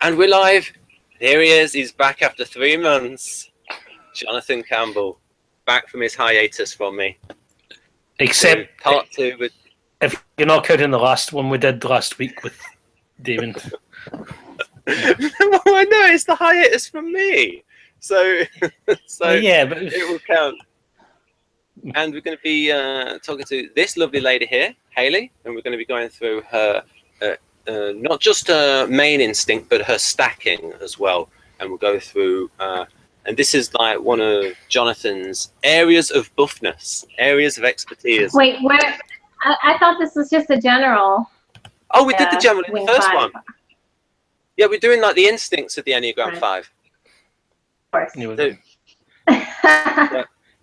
And we're live. Here he is. He's back after 3 months. Jonathan Campbell, back from his hiatus from me. Except part 2 with... if you're not counting the last one we did last week with Damon. Well, I know it's the hiatus from me, so yeah, but it will count. And we're going to be talking to this lovely lady here, Hailey, and we're going to be going through her not just her main instinct, but her stacking as well. And we'll go through, and this is like one of Jonathan's areas of buffness, areas of expertise. Wait, where? I thought this was just a general. Oh, we did the general in the first one. Yeah, we're doing like the instincts of the Enneagram 5. Of course. Yeah.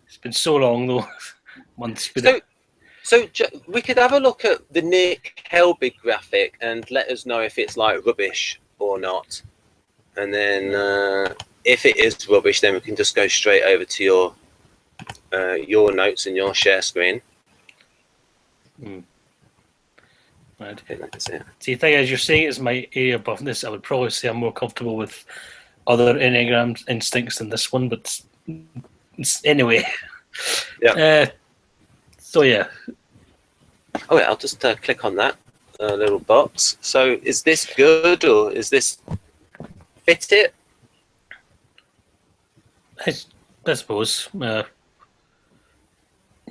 It's been so long though. So we could have a look at the Nick Helbig graphic and let us know if it's like rubbish or not. And then if it is rubbish, then we can just go straight over to your notes and your share screen. Right. That's it. See, the thing is, you're saying it's my area of buffness. I would probably say I'm more comfortable with other Enneagram instincts than this one, but anyway. Yeah. So yeah. Oh, yeah, I'll just click on that little box. So is this good or is this fit it? I suppose. The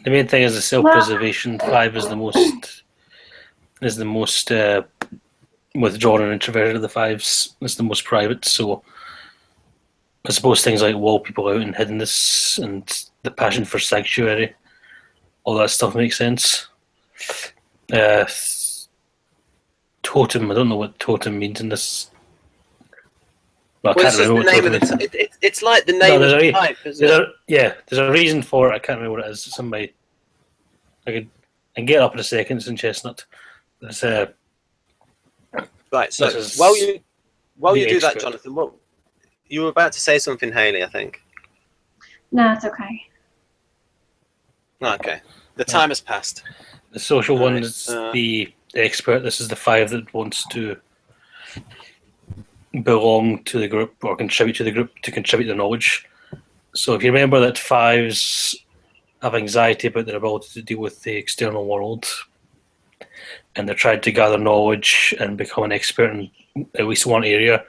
main thing is the self-preservation. 5 is the most withdrawn and introverted of the 5s. It's the most private. So I suppose things like wall people out and hiddenness and the passion for sanctuary, all that stuff makes sense. Totem. I don't know what totem means in this. Well, Well, it's just the name of the it's like the name of the type, isn't it? There's a reason for it. I can't remember what it is. Somebody, I can get up in a second. It's in Chestnut. There's right. So while you do that, Jonathan, what you were about to say something, Hailey, I think. No, it's okay. Okay. The time has passed. The social one is the expert. This is the 5 that wants to belong to the group or contribute to the group to contribute their knowledge. So if you remember that 5s have anxiety about their ability to deal with the external world, and they're trying to gather knowledge and become an expert in at least one area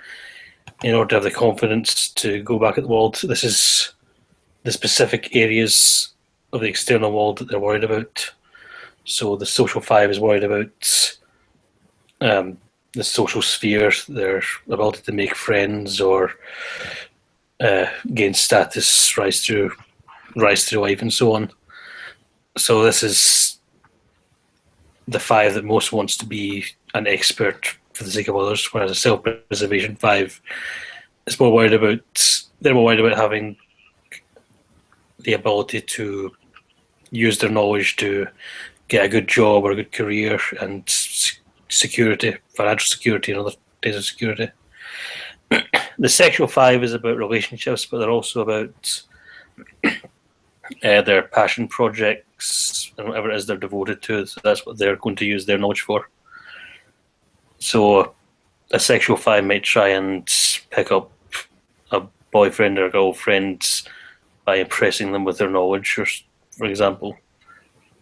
in order to have the confidence to go back at the world. This is the specific areas of the external world that they're worried about. So the social 5 is worried about the social sphere, their ability to make friends or gain status, rise through life, and so on. So this is the 5 that most wants to be an expert for the sake of others, whereas a self-preservation 5 is more worried about. They're more worried about having the ability to use their knowledge to get a good job or a good career and security, financial security, and other days of security. The sexual 5 is about relationships, but they're also about their passion projects and whatever it is they're devoted to. So that's what they're going to use their knowledge for. So a sexual 5 might try and pick up a boyfriend or girlfriend by impressing them with their knowledge, or, for example.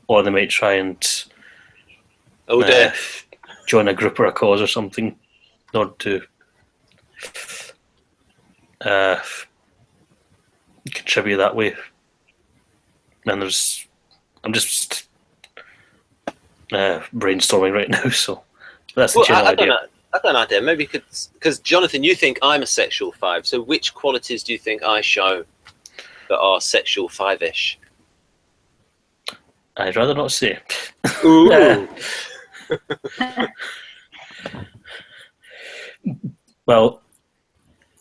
Or they might try and join a group or a cause or something in order to contribute that way. And I'm just brainstorming right now, so that's the general idea. I got an idea. Maybe because Jonathan, you think I'm a sexual 5. So which qualities do you think I show that are sexual 5-ish? I'd rather not say. Ooh. Well,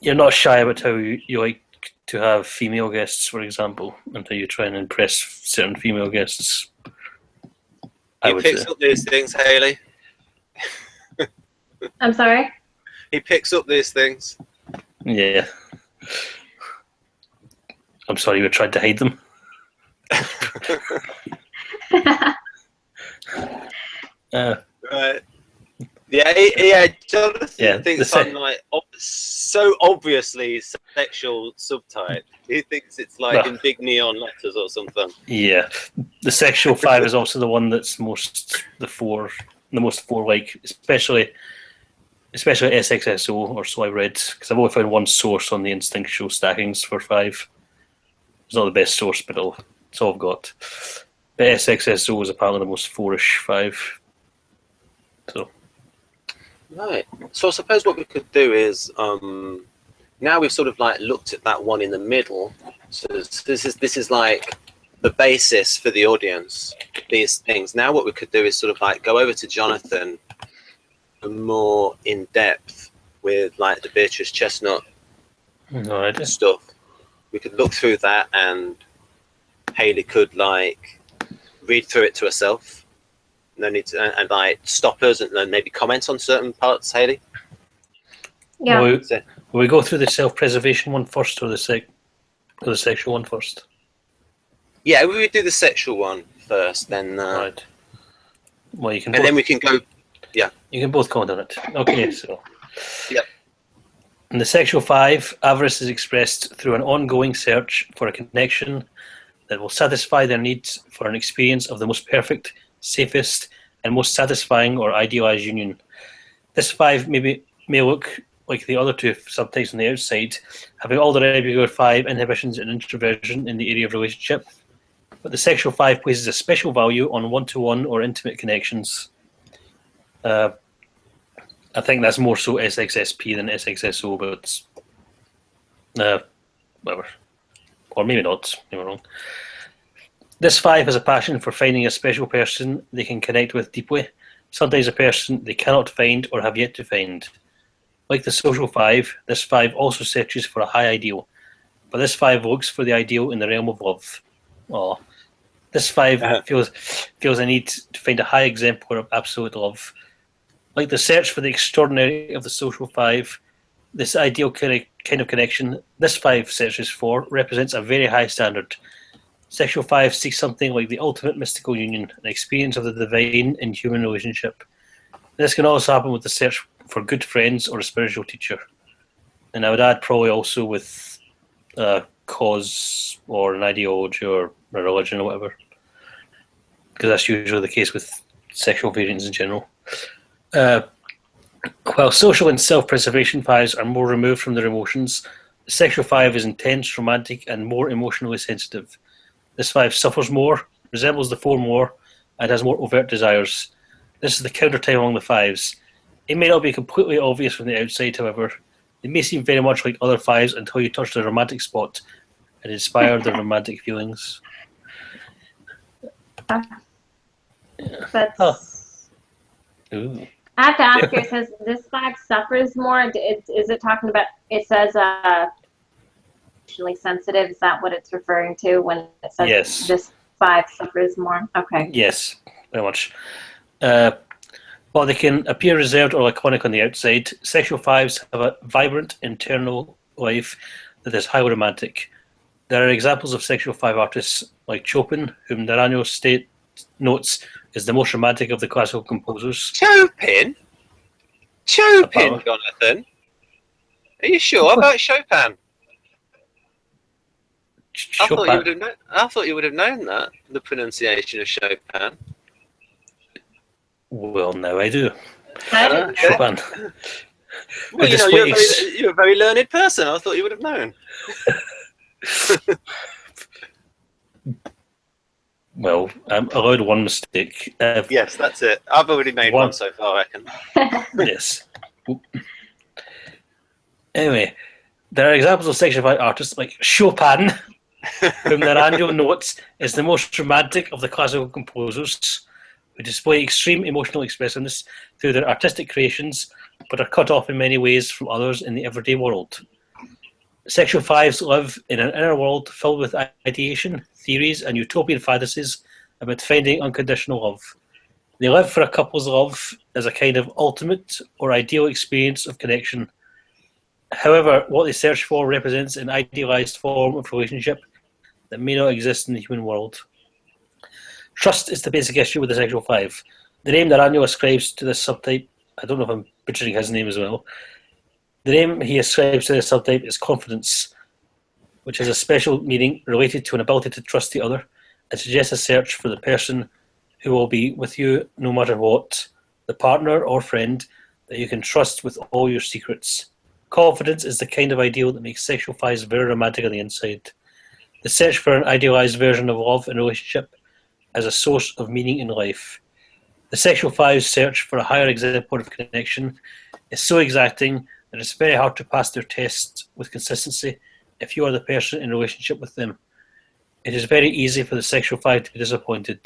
you're not shy about how you like to have female guests, for example, and how you try and impress certain female guests. He picks up these things, Hailey. I'm sorry? He picks up these things. Yeah. I'm sorry you were trying to hide them. Right. Yeah. Jonathan the thinks I'm like so obviously sexual subtype. He thinks it's like in big neon letters or something. Yeah, the sexual 5 is also the one that's the most four-like, especially SXSO, or so I read, because I've only found one source on the Instinctual stackings for 5. It's not the best source, but it's all I've got. But SXSO is apparently the most 4-ish 5. So. Right. So I suppose what we could do is, now we've sort of like looked at that one in the middle. So this is like the basis for the audience, these things. Now what we could do is sort of like go over to Jonathan more in depth with like the Beatrice Chestnut stuff. We could look through that, and Hailey could like read through it to herself. No need to, and like stop us and then maybe comment on certain parts, Hailey. Yeah. Will we go through the self-preservation one first, or the sexual one first? Yeah, we would do the sexual one first, then. Right. Well, you can. And then we can go. Yeah. You can both comment on it. Okay, so. Yep. In the sexual 5, avarice is expressed through an ongoing search for a connection that will satisfy their needs for an experience of the most perfect, safest, and most satisfying or idealized union. This 5 may look like the other 2 subtypes on the outside, having all the regular 5 inhibitions and introversion in the area of relationship, but the sexual 5 places a special value on one-to-one or intimate connections. I think that's more so SXSP than SXSO, but whatever. Or maybe not, maybe wrong. This 5 has a passion for finding a special person they can connect with deeply, sometimes a person they cannot find or have yet to find. Like the social 5, this 5 also searches for a high ideal, but this 5 looks for the ideal in the realm of love. This 5 feels a need to find a high exemplar of absolute love. Like the search for the extraordinary of the social 5, this ideal kind of connection this 5 searches for represents a very high standard. Sexual 5 seeks something like the ultimate mystical union, an experience of the divine in human relationship. This can also happen with the search for good friends or a spiritual teacher. And I would add probably also with a cause or an ideology or a religion or whatever, because that's usually the case with sexual variants in general. While social and self-preservation 5s are more removed from their emotions, the sexual 5 is intense, romantic, and more emotionally sensitive. This 5 suffers more, resembles the 4 more, and has more overt desires. This is the counter-type among the 5s. It may not be completely obvious from the outside, however. They may seem very much like other 5s until you touch the romantic spot and inspire their romantic feelings. Ooh. I have to ask you, it says this 5 suffers more. Is it talking about, it says emotionally sensitive? Is that what it's referring to when it says yes. This 5 suffers more? Okay. Yes, very much. While they can appear reserved or laconic on the outside, sexual 5s have a vibrant internal life that is highly romantic. There are examples of sexual 5 artists like Chopin, whom Naranjo notes is the most romantic of the classical composers. Chopin, Jonathan. Are you sure about Chopin? I thought you would have known that, the pronunciation of Chopin. Well, now I do. Chopin. Well, you know, you're a very learned person. I thought you would have known. Well, I'm allowed one mistake. Yes, that's it. I've already made one so far, I reckon. Yes. Anyway, there are examples of sexual 5 artists like Chopin, whom Naranjo notes is the most romantic of the classical composers, who display extreme emotional expressiveness through their artistic creations, but are cut off in many ways from others in the everyday world. Sexual 5s live in an inner world filled with ideation, theories, and utopian fantasies about finding unconditional love. They live for a couple's love as a kind of ultimate or ideal experience of connection. However, what they search for represents an idealized form of relationship that may not exist in the human world. Trust is the basic issue with the sexual 5. The name Naranjo ascribes to this subtype I don't know if I'm butchering his name as well. The name he ascribes to this subtype is confidence, which has a special meaning related to an ability to trust the other and suggests a search for the person who will be with you no matter what, the partner or friend that you can trust with all your secrets. Confidence is the kind of ideal that makes sexual fives very romantic on the inside. The search for an idealized version of love and relationship as a source of meaning in life. The sexual five's search for a higher exemplar of connection is so exacting that it's very hard to pass their tests with consistency if you are the person in a relationship with them. It is very easy for the sexual five to be disappointed.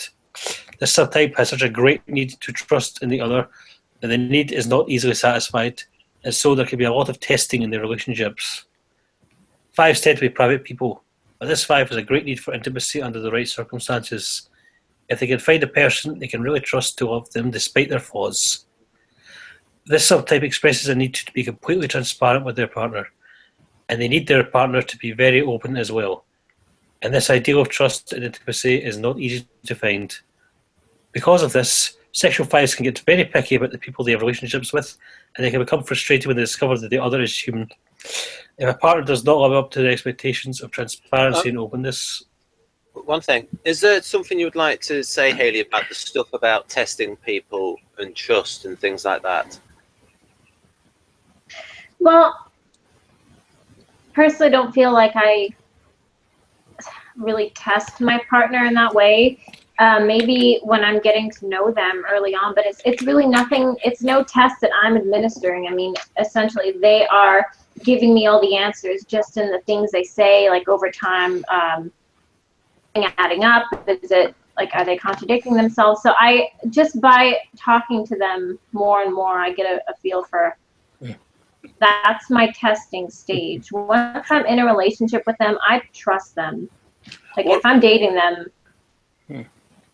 This subtype has such a great need to trust in the other, and the need is not easily satisfied, and so there can be a lot of testing in their relationships. Fives tend to be private people, but this five has a great need for intimacy under the right circumstances. If they can find a person they can really trust to love them despite their flaws. This subtype expresses a need to be completely transparent with their partner, and they need their partner to be very open as well. And this ideal of trust and intimacy is not easy to find. Because of this, sexual fives can get very picky about the people they have relationships with, and they can become frustrated when they discover that the other is human. If a partner does not live up to their expectations of transparency and openness... One thing, is there something you would like to say, Hailey, about the stuff about testing people and trust and things like that? Well, personally, don't feel like I really test my partner in that way. Maybe when I'm getting to know them early on, but it's really nothing. It's no test that I'm administering. I mean, essentially, they are giving me all the answers just in the things they say, like over time, adding up. Is it like, are they contradicting themselves? So I just, by talking to them more and more, I get a feel for. That's my testing stage. Once I'm in a relationship with them, I trust them. Like if I'm dating them.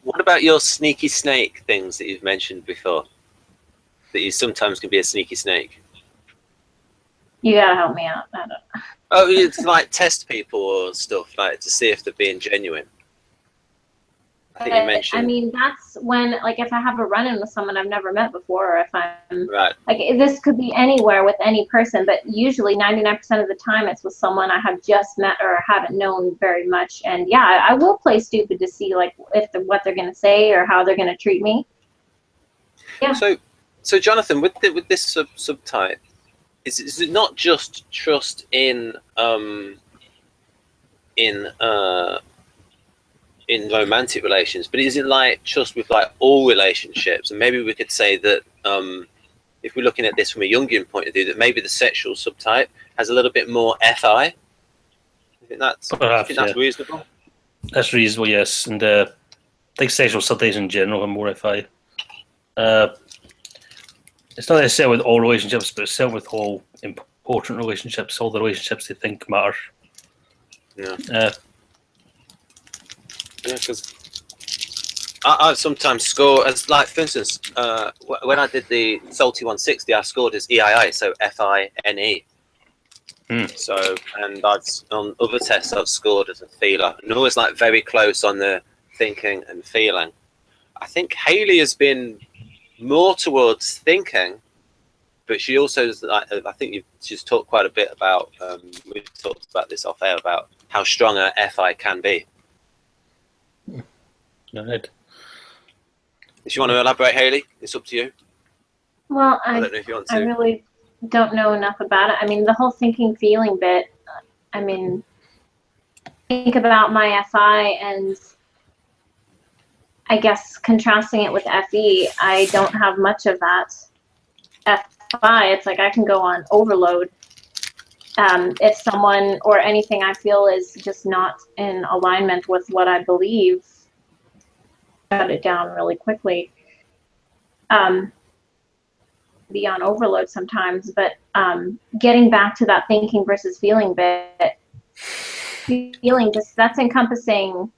What about your sneaky snake things that you've mentioned before? That you sometimes can be a sneaky snake. You gotta help me out. I don't know. Oh, it's like test people or stuff, like to see if they're being genuine. I think you mentioned. I mean, that's when, like, if I have a run-in with someone I've never met before, or if I'm right. Like, this could be anywhere with any person, but usually 99% of the time it's with someone I have just met or haven't known very much. And yeah, I will play stupid to see like what they're gonna say or how they're gonna treat me. Yeah. So Jonathan, with this subtype, is it not just trust in romantic relations, but is it like trust with like all relationships? And maybe we could say that if we're looking at this from a Jungian point of view, that maybe the sexual subtype has a little bit more FI. I think that's reasonable. That's reasonable, yes. And I think sexual subtypes in general are more FI. It's not necessarily with all relationships, but it's certainly with all important relationships, all the relationships they think matter. Yeah. Yeah, because I sometimes score as, like, for instance, when I did the Salty 160, I scored as EII, so FINE. So, and on other tests I've scored as a feeler, and always like very close on the thinking and feeling. I think Hailey has been more towards thinking, but she also, I think she's talked quite a bit about. We've talked about this off air about how strong a FI can be. Right. If you want to elaborate, Hailey, it's up to you. Well, I don't know if you want to. I really don't know enough about it. I mean, the whole thinking, feeling bit, I mean, think about my FI and I guess contrasting it with FE, I don't have much of that. FI, it's like I can go on overload. If someone or anything I feel is just not in alignment with what I believe, shut it down really quickly. Be on overload sometimes, but getting back to that thinking versus feeling bit, feeling just, that's encompassing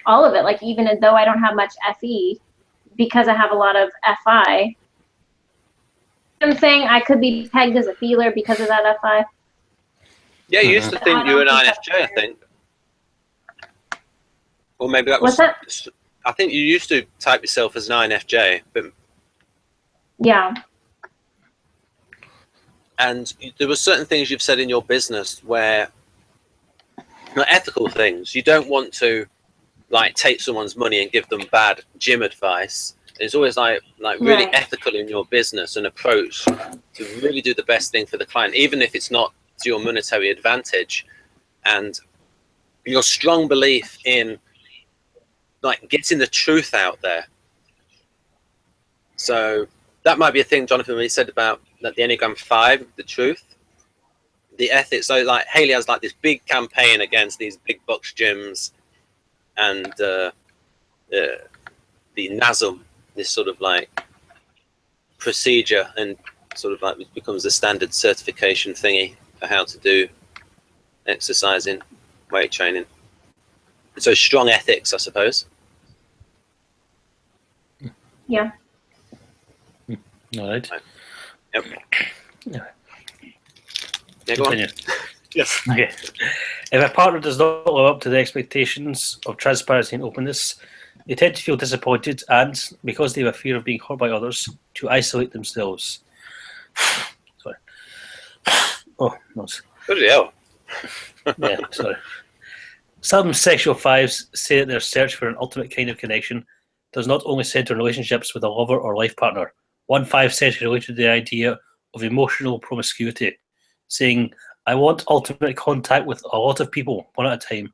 all of it. Like even though I don't have much FE, because I have a lot of FI, I'm saying I could be pegged as a feeler because of that FI. Yeah, you used to think you were an INFJ, I think. Or maybe that was... What's that? I think you used to type yourself as an INFJ, but... Yeah. And there were certain things you've said in your business where, not ethical things, you don't want to like take someone's money and give them bad gym advice. It's always like really ethical in your business and approach to really do the best thing for the client, even if it's not to your monetary advantage. And your strong belief in like getting the truth out there. So that might be a thing, Jonathan, when he said about that the Enneagram 5, the truth, the ethics. So like Hailey has like this big campaign against these big box gyms and the NASM, this sort of like procedure, and sort of like it becomes the standard certification thingy for how to do exercising, weight training. So strong ethics, I suppose. Yeah. All right. Yep. Yeah. Yeah, go on. Yes. Okay. If a partner does not live up to the expectations of transparency and openness, they tend to feel disappointed and, because they have a fear of being hurt by others, to isolate themselves. Sorry. Oh, no. Bloody hell. Yeah, sorry. Some sexual fives say that their search for an ultimate kind of connection does not only center on relationships with a lover or life partner. 1/5 says related to the idea of emotional promiscuity, saying, I want ultimate contact with a lot of people, one at a time.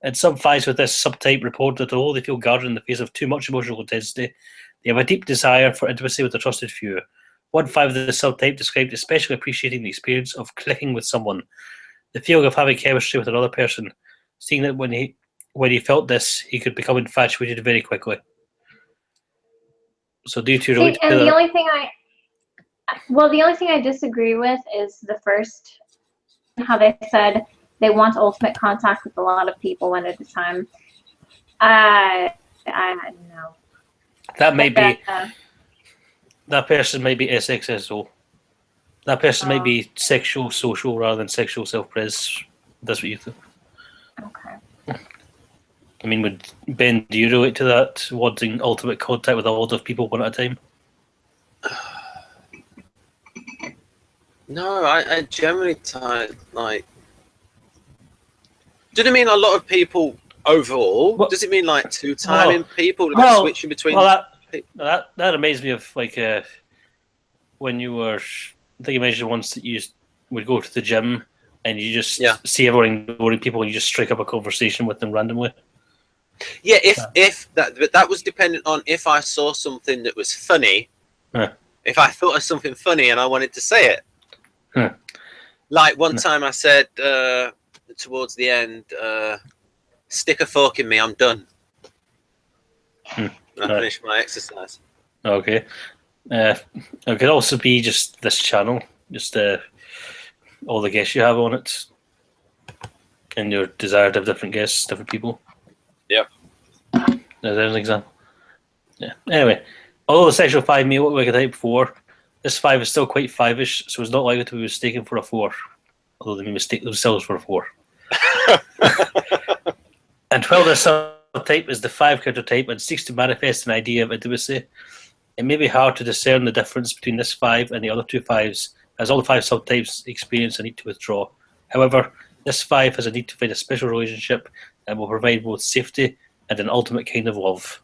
And some fives with this subtype report that although they feel guarded in the face of too much emotional intensity, they have a deep desire for intimacy with a trusted few. 1/5 of the subtype described especially appreciating the experience of clicking with someone, the feeling of having chemistry with another person, seeing that when he felt this, he could become infatuated very quickly. So due to See, and the only thing I disagree with is the first, how they said they want ultimate contact with a lot of people one at a time. I know. That may be that person may be SXSO. That person might be sexual social rather than sexual self-pres. That's what you think. Okay. I mean, Ben, do you relate to that, wanting ultimate contact with a lot of people one at a time? No, I generally like. Did it mean a lot of people overall? Does it mean like two-timing people switching between? Well, that reminds me of like when you were. I think you mentioned once that you would go to the gym and you just see everyone ignoring people and you just strike up a conversation with them randomly. Yeah, if that was dependent on if I saw something that was funny. If I thought of something funny and I wanted to say it. Like one time I said towards the end, stick a fork in me, I'm done. And I finished my exercise. Okay. It could also be just this channel, just all the guests you have on it, and your desire to have different guests, different people. Yep. There's an example. Yeah. Anyway, although the sexual 5 may look like a type 4, this 5 is still quite 5-ish, so it's not likely to be mistaken for a 4, although they may mistake themselves for a 4. And while this subtype is the 5 countertype and seeks to manifest an idea of intimacy, it may be hard to discern the difference between this 5 and the other two 5s, as all the 5 subtypes experience a need to withdraw. However, this 5 has a need to find a special relationship that will provide both safety and an ultimate kind of love.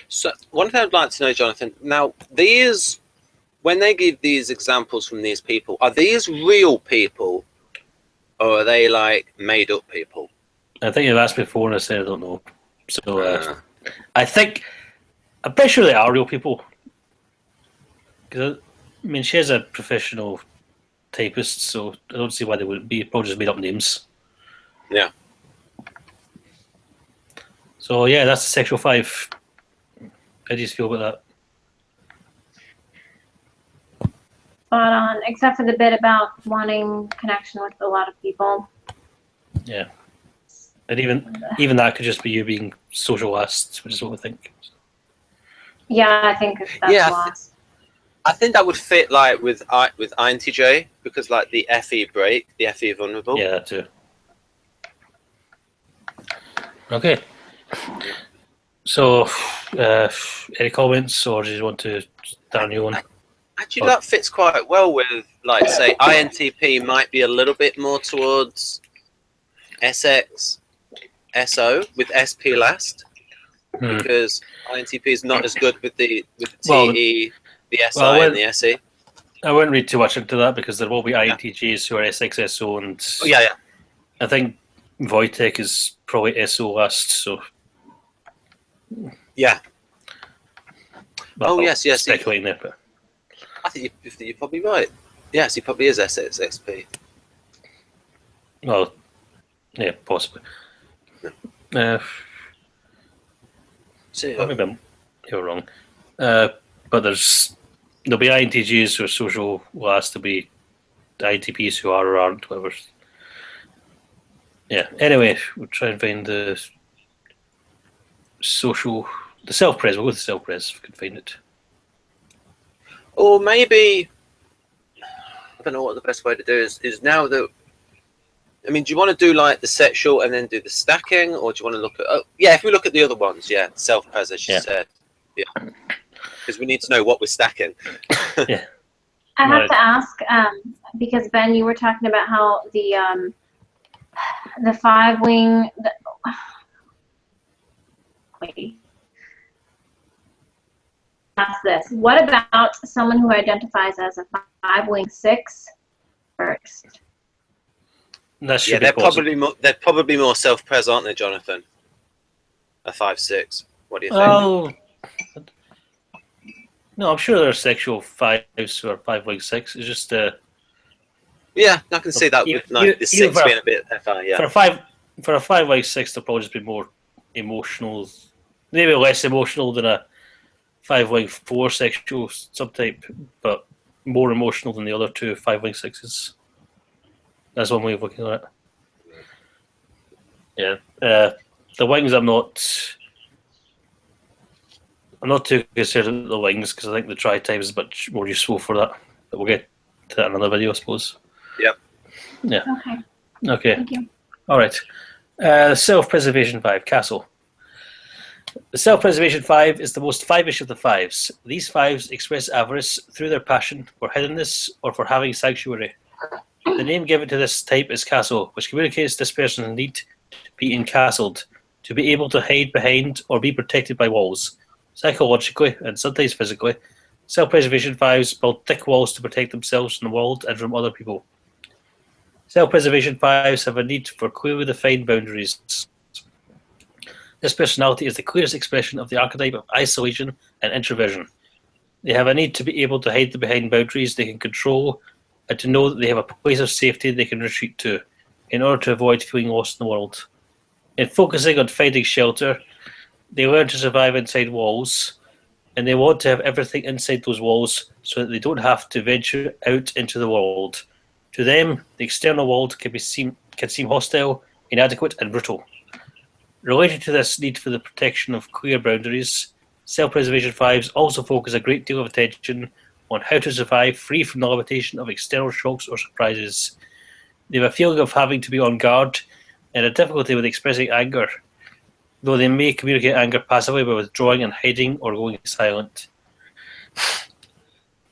So one thing I'd like to know, Jonathan, now these, when they give these examples from these people, are these real people or are they like made up people? I think you've asked before and I said I don't know. So I'm pretty sure they are real people. Because I mean, she's a professional typist, so I don't see why they wouldn't be. Probably just made up names. Yeah. So yeah, that's the sexual 5. How do you feel about that? Spot on, except for the bit about wanting connection with a lot of people. Yeah. And even that could just be you being social last, which is what we think. Yeah, I think that's lost. I think that would fit like with INTJ, because like the FE break, the FE vulnerable. Yeah, that too. Okay. So, any comments, or do you want to start a new one? Actually, that fits quite well with, like, say, INTP might be a little bit more towards SX, SO with SP last, because INTP is not as good with the TE, the SI, and the SE. I wouldn't read too much into that because there will be INTJs who are SX, SO, and I think Wojtek is probably SO last. So yes. Speculating there, but I think you're probably right. Yes, he probably is SX, SP. Well, yeah, possibly. So, maybe you're wrong. But there'll be INTJs who are social last, there'll be INTPs who are or aren't, whatever. Yeah, anyway, we'll try and find the self-pres. We'll go with the self-pres if we can find it. Or maybe, I don't know what the best way to do is now that, I mean, do you want to do like the set short and then do the stacking, or do you want to look at, if we look at the other ones, self-pres, as you said. Yeah. Because we need to know what we're stacking. Yeah. I have to ask, because Ben, you were talking about how the 5-wing, wait. Ask this. What about someone who identifies as a 5-wing 6 first? They're probably more self-pres, aren't they, Jonathan? A 5-6. What do you think? Oh, no, I'm sure there are sexual 5s who are 5-wing 6. It's just yeah, I can see that with like the 6 being a bit FI. Yeah. For a 5-wing 6, they'll probably just be more emotional, maybe less emotional than a 5-wing 4 sexual subtype, but more emotional than the other two 5-wing 6s. That's one way of looking at it. Yeah, the wings I'm not too concerned about the wings because I think the try time is much more useful for that. But we'll get to that in another video, I suppose. Yep. Okay. Thank you. All right. Self-preservation 5, Castle. The self-preservation 5 is the most 5-ish of the 5s. These 5s express avarice through their passion for hiddenness or for having sanctuary. The name given to this type is castle, which communicates this person's need to be encastled, to be able to hide behind or be protected by walls. Psychologically, and sometimes physically, self-preservation 5s build thick walls to protect themselves from the world and from other people. Self-preservation 5s have a need for clearly defined boundaries. This personality is the clearest expression of the archetype of isolation and introversion. They have a need to be able to hide behind boundaries they can control and to know that they have a place of safety they can retreat to in order to avoid feeling lost in the world. In focusing on finding shelter, they learn to survive inside walls, and they want to have everything inside those walls so that they don't have to venture out into the world. To them, the external world can seem hostile, inadequate, and brutal. Related to this need for the protection of clear boundaries, self-preservation 5s also focus a great deal of attention on how to survive free from the limitation of external shocks or surprises. They have a feeling of having to be on guard and a difficulty with expressing anger, though they may communicate anger passively by withdrawing and hiding or going silent.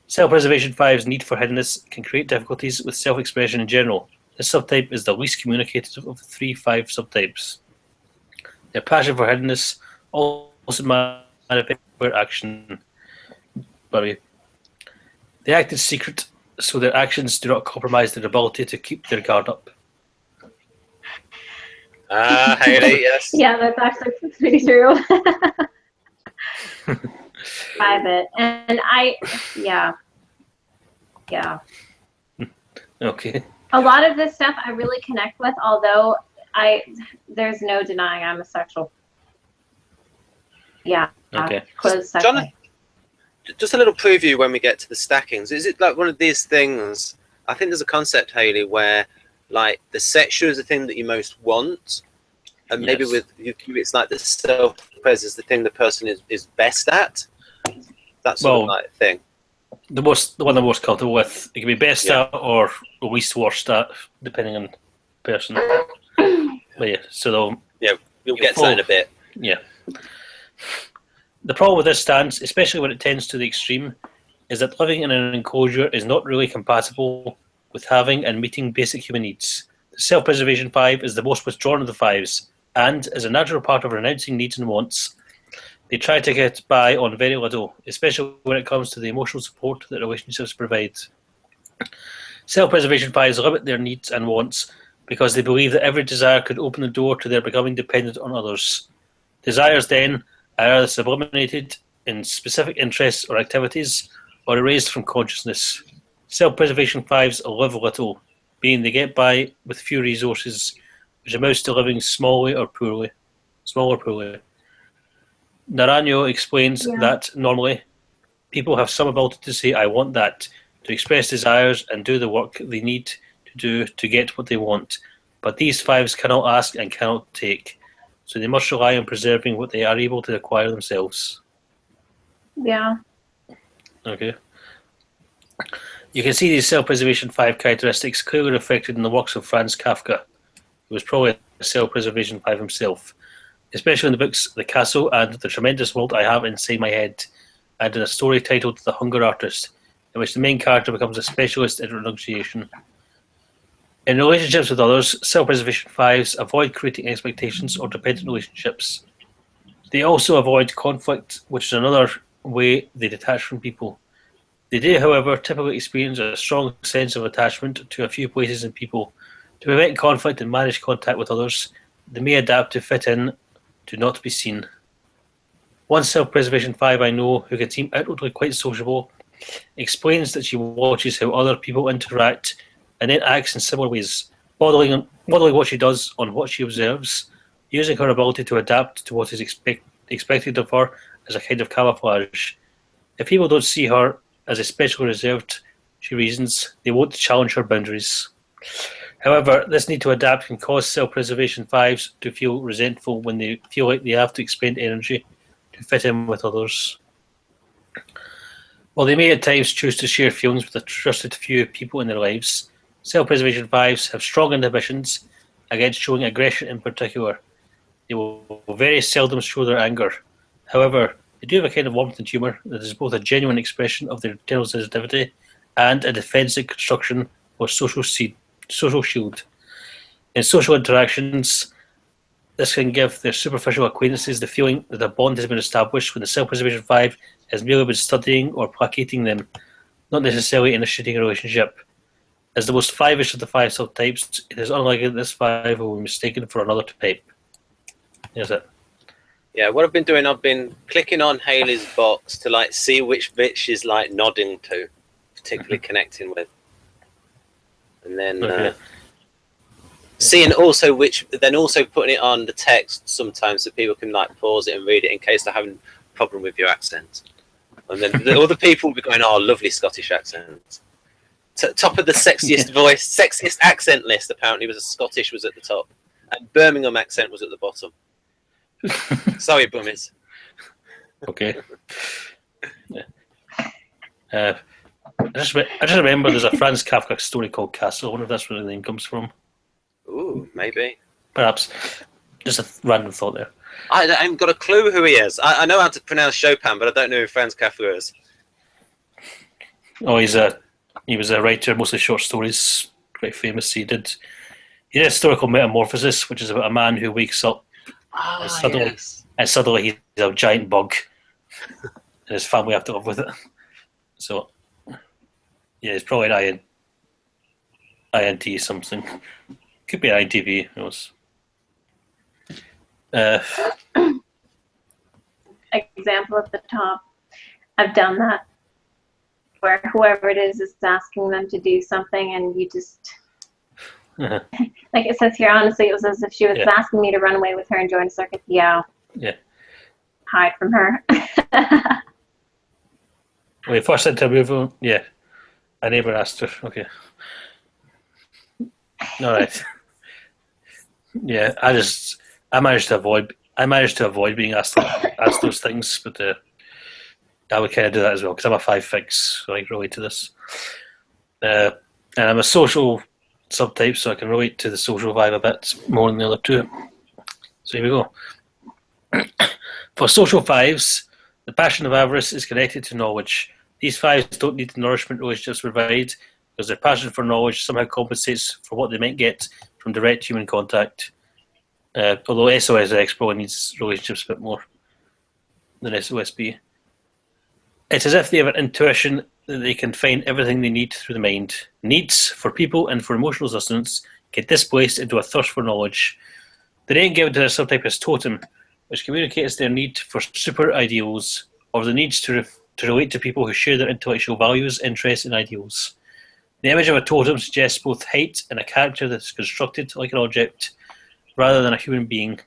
Self-preservation 5's need for hiddenness can create difficulties with self-expression in general. This subtype is the least communicative of the 3-5 subtypes. Their passion for hiddenness also manifests their action. They act in secret, so their actions do not compromise their ability to keep their guard up. Hailey, yes. Yeah, that's actually pretty true. Private. And yeah. Okay. A lot of this stuff I really connect with, although there's no denying I'm a sexual. Yeah. Okay. Jonathan, just a little preview when we get to the stackings. Is it like one of these things? I think there's a concept, Hailey, where like the sexual is the thing that you most want, and maybe with you, it's like the self-pres is the thing the person is best at. That sort of like thing. The one I'm most comfortable with. It can be best at or least worst at, depending on the person. But so we'll get to that in a bit. Yeah. The problem with this stance, especially when it tends to the extreme, is that living in an enclosure is not really compatible with having and meeting basic human needs. The self-preservation 5 is the most withdrawn of the 5s, and, as a natural part of renouncing needs and wants, they try to get by on very little, especially when it comes to the emotional support that relationships provide. Self-preservation 5s limit their needs and wants because they believe that every desire could open the door to their becoming dependent on others. Desires then are either sublimated in specific interests or activities or erased from consciousness. Self-preservation 5s live little, meaning they get by with few resources, which amounts to living small or poorly. Naranjo explains that normally people have some ability to say, I want that, to express desires and do the work they need to do to get what they want. But these 5s cannot ask and cannot take, so they must rely on preserving what they are able to acquire themselves. Yeah. Okay. You can see these self-preservation 5 characteristics clearly reflected in the works of Franz Kafka, who was probably a self-preservation 5 himself, especially in the books The Castle and The Tremendous World I Have Inside My Head, and in a story titled The Hunger Artist, in which the main character becomes a specialist in renunciation. In relationships with others, self-preservation 5s avoid creating expectations or dependent relationships. They also avoid conflict, which is another way they detach from people. They do, however, typically experience a strong sense of attachment to a few places and people. To prevent conflict and manage contact with others, they may adapt to fit in, to not be seen. One self-preservation 5 I know, who can seem outwardly quite sociable, explains that she watches how other people interact and then acts in similar ways, modelling what she does on what she observes, using her ability to adapt to what is expected of her as a kind of camouflage. If people don't see her as especially reserved, she reasons, they won't challenge her boundaries. However, this need to adapt can cause self-preservation 5s to feel resentful when they feel like they have to expend energy to fit in with others. While they may at times choose to share feelings with a trusted few people in their lives, self-preservation 5s have strong inhibitions against showing aggression in particular. They will very seldom show their anger. However, they do have a kind of warmth and humour that is both a genuine expression of their internal sensitivity and a defensive construction or social shield. In social interactions, this can give their superficial acquaintances the feeling that a bond has been established when the self-preservation 5 has merely been studying or placating them, not necessarily initiating a relationship. As the most 5ish of the 5 subtypes, it is unlikely that this 5 will be mistaken for another type. Here's it. Yeah, what I've been doing, I've been clicking on Hailey's box to like see which bit she's like nodding to, particularly connecting with, and then seeing also then also putting it on the text sometimes so people can like pause it and read it in case they're having a problem with your accent. And then the other people will be going, "Oh, lovely Scottish accent." Top of the sexiest accent list apparently was Scottish was at the top, and Birmingham accent was at the bottom. Sorry, Bummies. Okay. Yeah. I just remember there's a Franz Kafka story called Castle. I wonder if that's where the name comes from. Ooh, maybe. Perhaps. Just a random thought there. I haven't got a clue who he is. I know how to pronounce Chopin, but I don't know who Franz Kafka is. Oh, he was a writer, mostly short stories, quite famous. He did Historical Metamorphosis, which is about a man who wakes up and suddenly he's a giant bug, and his family have to live with it. So, yeah, it's probably an INT something. Could be an INTP. Who knows? Example at the top. I've done that, where whoever it is asking them to do something, and you just. Like it says here, honestly, it was as if she was asking me to run away with her and join a circus. Yeah. Hide from her. Wait, first time to move on. Yeah. I never asked her. Okay. All right. Yeah, I managed to avoid being asked those things, but I would kind of do that as well because I'm a 5 so I can relate to this. And I'm a social subtype, so I can relate to the social 5 a bit more than the other two. So here we go. For social 5s, the passion of avarice is connected to knowledge. These fives don't need the nourishment relationships provide, because their passion for knowledge somehow compensates for what they might get from direct human contact. Although SOSX probably needs relationships a bit more than SOSB. It's as if they have an intuition that they can find everything they need through the mind. Needs for people and for emotional sustenance get displaced into a thirst for knowledge. They then give to their subtype as totem, which communicates their need for super ideals, or the needs to relate to people who share their intellectual values, interests, and ideals. The image of a totem suggests both height and a character that is constructed like an object, rather than a human being.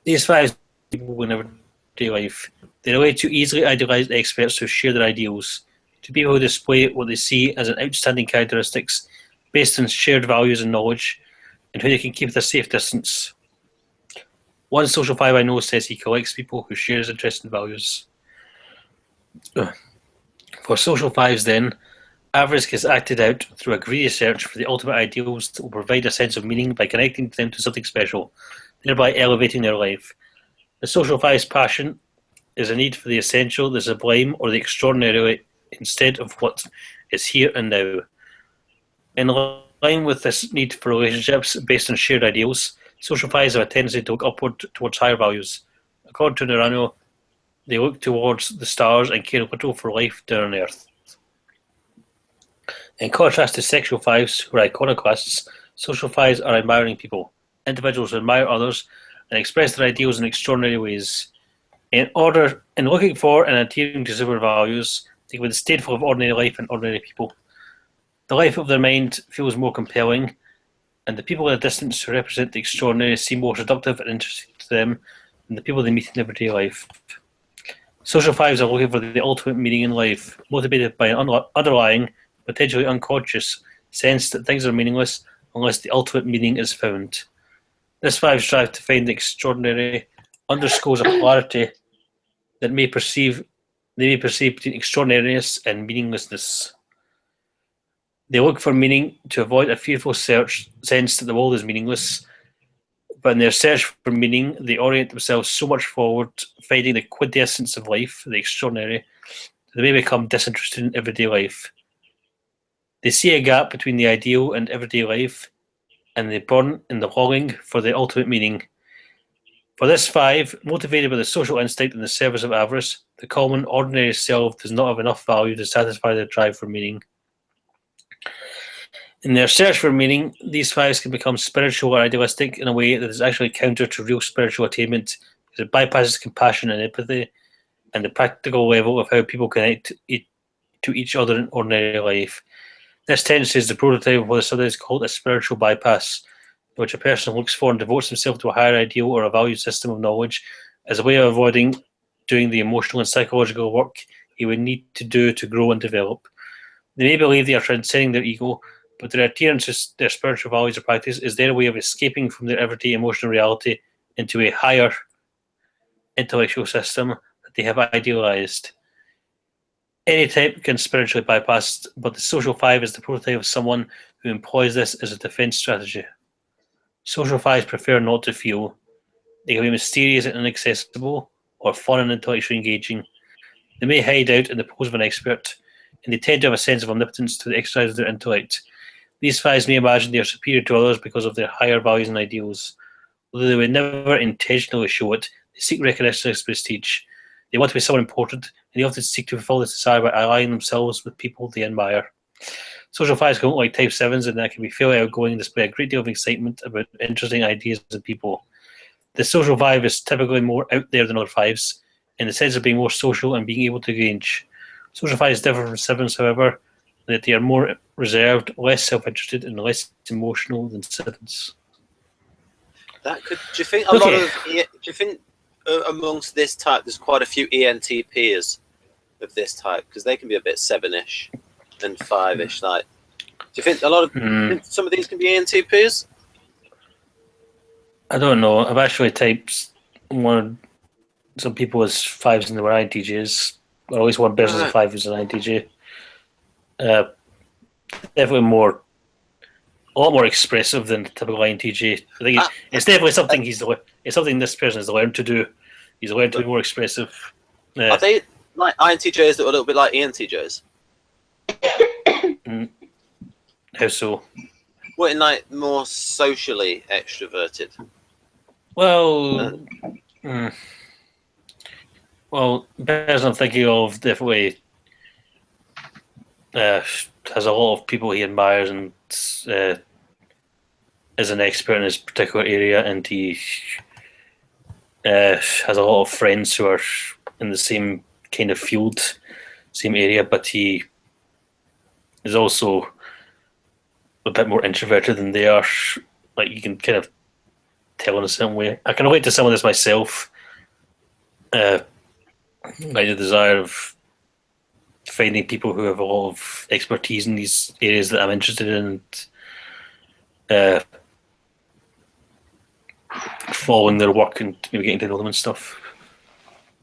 These five people in everyday life, they relate to easily idealized experts who share their ideals, to people who display what they see as an outstanding characteristics based on shared values and knowledge, and who they can keep at a safe distance. One social five I know says he collects people who share his interests and values. For social fives then, avarice gets acted out through a greedy search for the ultimate ideals that will provide a sense of meaning by connecting them to something special, thereby elevating their life. The social five's passion is a need for the essential, the sublime, or the extraordinary instead of what is here and now. In line with this need for relationships based on shared ideals, social fives have a tendency to look upward towards higher values. According to Nerano, they look towards the stars and care little for life down on Earth. In contrast to sexual fives, who are iconoclasts, social fives are admiring people, individuals who admire others and express their ideals in extraordinary ways. In looking for and adhering to super values, they can be disdainful of ordinary life and ordinary people. The life of their mind feels more compelling, and the people at a distance who represent the extraordinary seem more seductive and interesting to them than the people they meet in everyday life. Social fives are looking for the ultimate meaning in life, motivated by an underlying, potentially unconscious sense that things are meaningless unless the ultimate meaning is found. This five's drive to find the extraordinary underscores a polarity that they may perceive between extraordinariness and meaninglessness. They look for meaning to avoid a fearful sense that the world is meaningless, but in their search for meaning, they orient themselves so much forward, finding the quintessence of life, the extraordinary, that they may become disinterested in everyday life. They see a gap between the ideal and everyday life, and they burn in the longing for the ultimate meaning. For this five, motivated by the social instinct in the service of avarice, the common, ordinary self does not have enough value to satisfy their drive for meaning. In their search for meaning, these fives can become spiritual or idealistic in a way that is actually counter to real spiritual attainment, because it bypasses compassion and empathy and the practical level of how people connect to each other in ordinary life. This tendency is the prototype of what is sometimes called a spiritual bypass, in which a person looks for and devotes himself to a higher ideal or a value system of knowledge as a way of avoiding doing the emotional and psychological work he would need to do to grow and develop. They may believe they are transcending their ego, but their adherence to their spiritual values or practice is their way of escaping from their everyday emotional reality into a higher intellectual system that they have idealized. Any type can spiritually bypass, but the social five is the prototype of someone who employs this as a defense strategy. Social fives prefer not to feel. They can be mysterious and inaccessible, or fun and intellectually engaging. They may hide out in the pose of an expert, and they tend to have a sense of omnipotence to the exercise of their intellect. These fives may imagine they are superior to others because of their higher values and ideals. Although they would never intentionally show it, they seek recognition as prestige. They want to be someone important, and they often seek to fulfill this desire by aligning themselves with people they admire. Social fives can look like type 7s, and that can be fairly outgoing and display a great deal of excitement about interesting ideas and people. The social five is typically more out there than other fives, in the sense of being more social and being able to engage. Social fives differ from 7s, however, that they are more reserved, less self-interested, and less emotional than 7s. Do you think a lot of? Do you think amongst this type, there's quite a few ENTPs of this type, because they can be a bit 7ish and 5ish. Like, do you think a lot of some of these can be ENTPs? I don't know. I've actually typed some people as 5s and they were INTJs, or at least one person as a 5 is an INTJ. Definitely a lot more expressive than the typical INTJ. I think it's definitely something it's something this person has learned to do. He's learned to be more expressive. Are they like INTJs that are a little bit like ENTJs? How so? What, in like more socially extroverted? Well, well, the person I'm thinking of definitely has a lot of people he admires and is an expert in his particular area, and he has a lot of friends who are in the same kind of field, same area, but he is also a bit more introverted than they are. Like, you can kind of tell in a certain way. I can relate to some of this myself. Like the desire of finding people who have a lot of expertise in these areas that I'm interested in, and following their work and maybe getting to know them and stuff.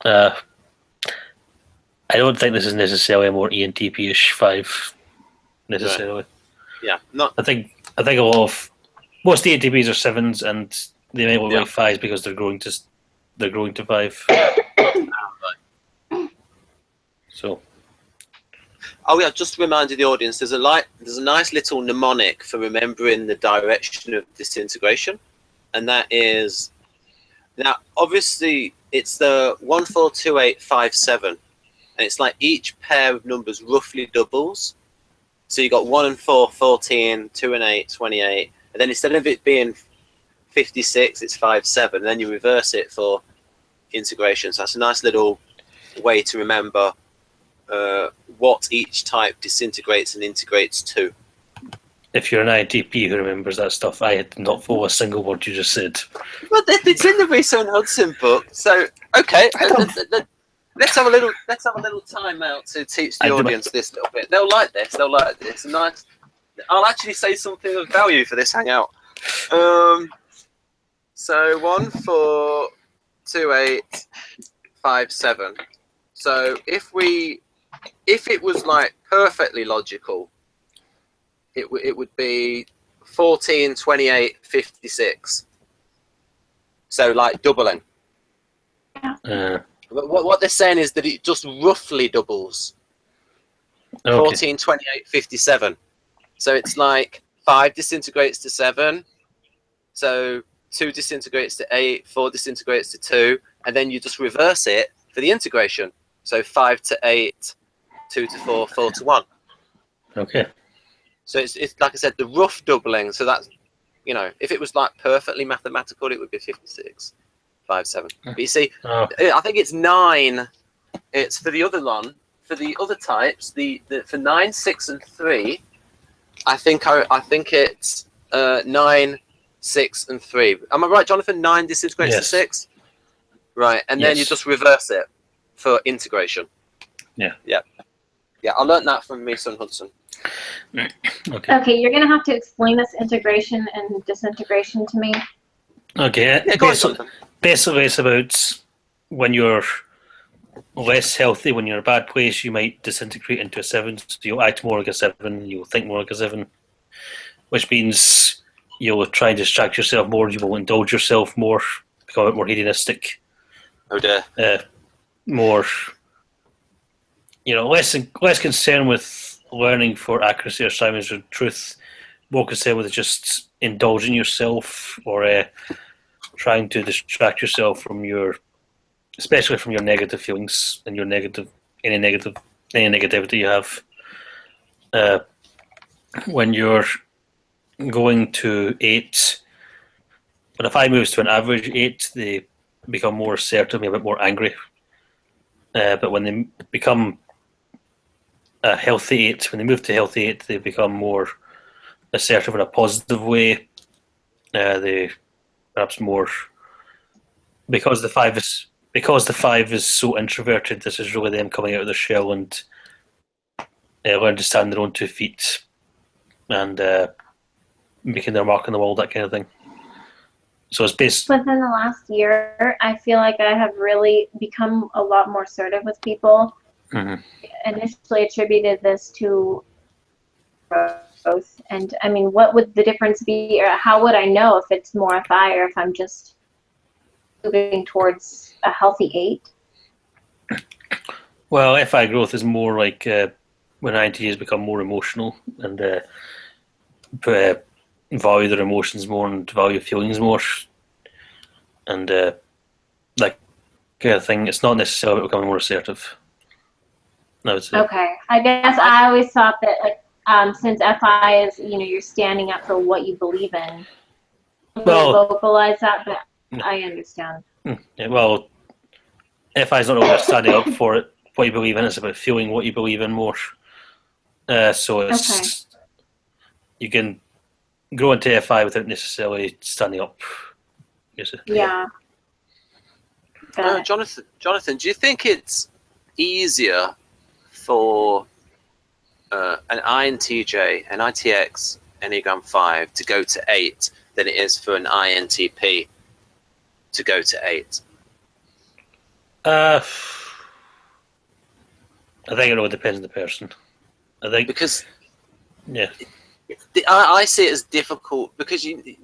I don't think this is necessarily a more ENTP-ish 5 necessarily. Right. Yeah, not. I think a lot of most ENTPs are 7s, and they may look like 5s because they're growing to 5. So. Oh yeah, just to remind the audience, there's a nice little mnemonic for remembering the direction of disintegration, and that is, now obviously it's the 142857, and it's like each pair of numbers roughly doubles. So you got 1 and 4, 14, 2 and 8, 28, and then instead of it being 56, it's 57, and then you reverse it for integration. So that's a nice little way to remember what each type disintegrates and integrates to. If you're an INTP who remembers that stuff, I had not follow a single word you just said. Well, it's in the Riso and Hudson book. So okay, let's have a little time out to teach the audience this little bit. They'll like this. They'll like this. Nice. I'll actually say something of value for this hangout. So 142857. So if it was like perfectly logical, it would be 14, 28, 56. So like doubling. But what they're saying is that it just roughly doubles. Okay. 14, 28, 57. So it's like 5 disintegrates to 7. So 2 disintegrates to 8, 4 disintegrates to 2, and then you just reverse it for the integration. So 5 to 8, 2 to 4, 4 to 1. Okay. So it's like I said, the rough doubling. So that's, if it was like perfectly mathematical, it would be 56, 5, 7. But you see, I think it's 9. It's for the other one. For the other types, for 9, 6, and 3, I think it's 9, 6, and 3. Am I right, Jonathan? 9 disintegrates to 6. Right, and then you just reverse it for integration. Yeah. I learned that from me, son Hudson. Okay, you're gonna have to explain this integration and disintegration to me. Okay. Yeah, go on, Jonathan. Basically, it's about when you're less healthy, when you're in a bad place, you might disintegrate into a 7. So you'll act more like a 7, you'll think more like a 7, which means you'll try and distract yourself more, you will indulge yourself more, become a bit more hedonistic. Oh dear. More, less concerned with learning for accuracy or science or truth, more concerned with just indulging yourself or trying to distract yourself from especially from your negative feelings and any negativity you have. When you're going to 8, when a 5 moves to an average 8, they become more assertive, a bit more angry. But when they become a healthy 8, when they move to healthy 8, they become more assertive in a positive way. They perhaps more because the 5 is so introverted. This is really them coming out of their shell and learn to stand on their own 2 feet and making their mark on the world, that kind of thing. So it's based within the last year. I feel like I have really become a lot more assertive with people. Mm-hmm. Initially attributed this to growth, and I mean, what would the difference be, or how would I know if it's more FI or if I'm just moving towards a healthy 8? Well, FI growth is more like when INTJs become more emotional and value their emotions more and value feelings more, and that kind of thing. It's not necessarily about becoming more assertive. I would say. Okay, I guess I always thought that like since FI is you're standing up for what you believe in. Well, vocalize that, but I understand. Yeah, well, FI is not about standing up for it, what you believe in. It's about feeling what you believe in more. So it's you can grow into FI without necessarily standing up. Yeah. Jonathan, do you think it's easier for an INTJ, an ITX, Enneagram 5 to go to 8 than it is for an INTP to go to 8? I think it all depends on the person. I think because I see it as difficult because you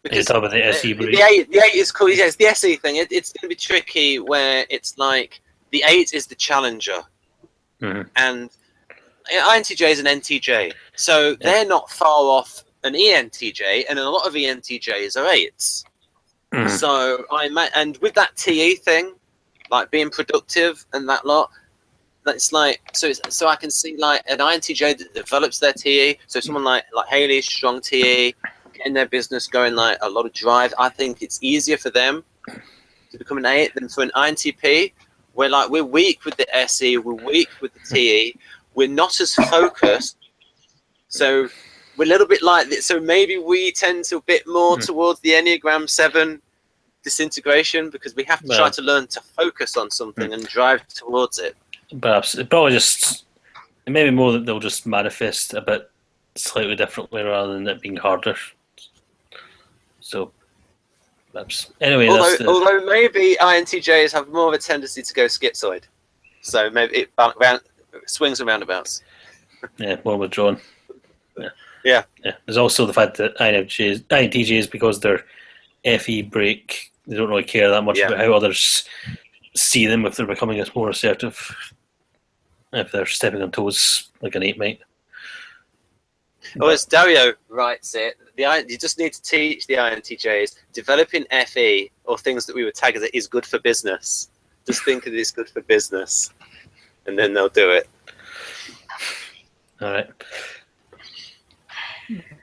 talk about the SE break. The 8 is cool. Yeah, it's the SE thing. It's going to be tricky where it's like the 8 is the challenger, and INTJ is an NTJ, so they're not far off an ENTJ, and a lot of ENTJs are 8s. So and with that TE thing, like being productive and that lot, that's like so I can see like an INTJ that develops their TE. So someone like Hailey, strong TE, getting their business going, like a lot of drive. I think it's easier for them to become an 8 than for an INTP. We're weak with the SE, we're weak with the TE, we're not as focused. So we're a little bit like this. So maybe we tend to a bit more towards the Enneagram 7 disintegration because we have to try to learn to focus on something and drive towards it. Perhaps it probably just maybe more that they'll just manifest a bit slightly differently rather than it being harder. So perhaps anyway. Although maybe INTJs have more of a tendency to go schizoid, so maybe it swings and roundabouts. Yeah, more withdrawn. Yeah. There's also the fact that INTJs, because they're FE break, they don't really care that much about how others see them if they're becoming more assertive, if they're stepping on toes like an 8 might. Well, as Dario writes it, you just need to teach the INTJs developing FE or things that we would tag as it is good for business. Just think it is good for business, and then they'll do it. All right.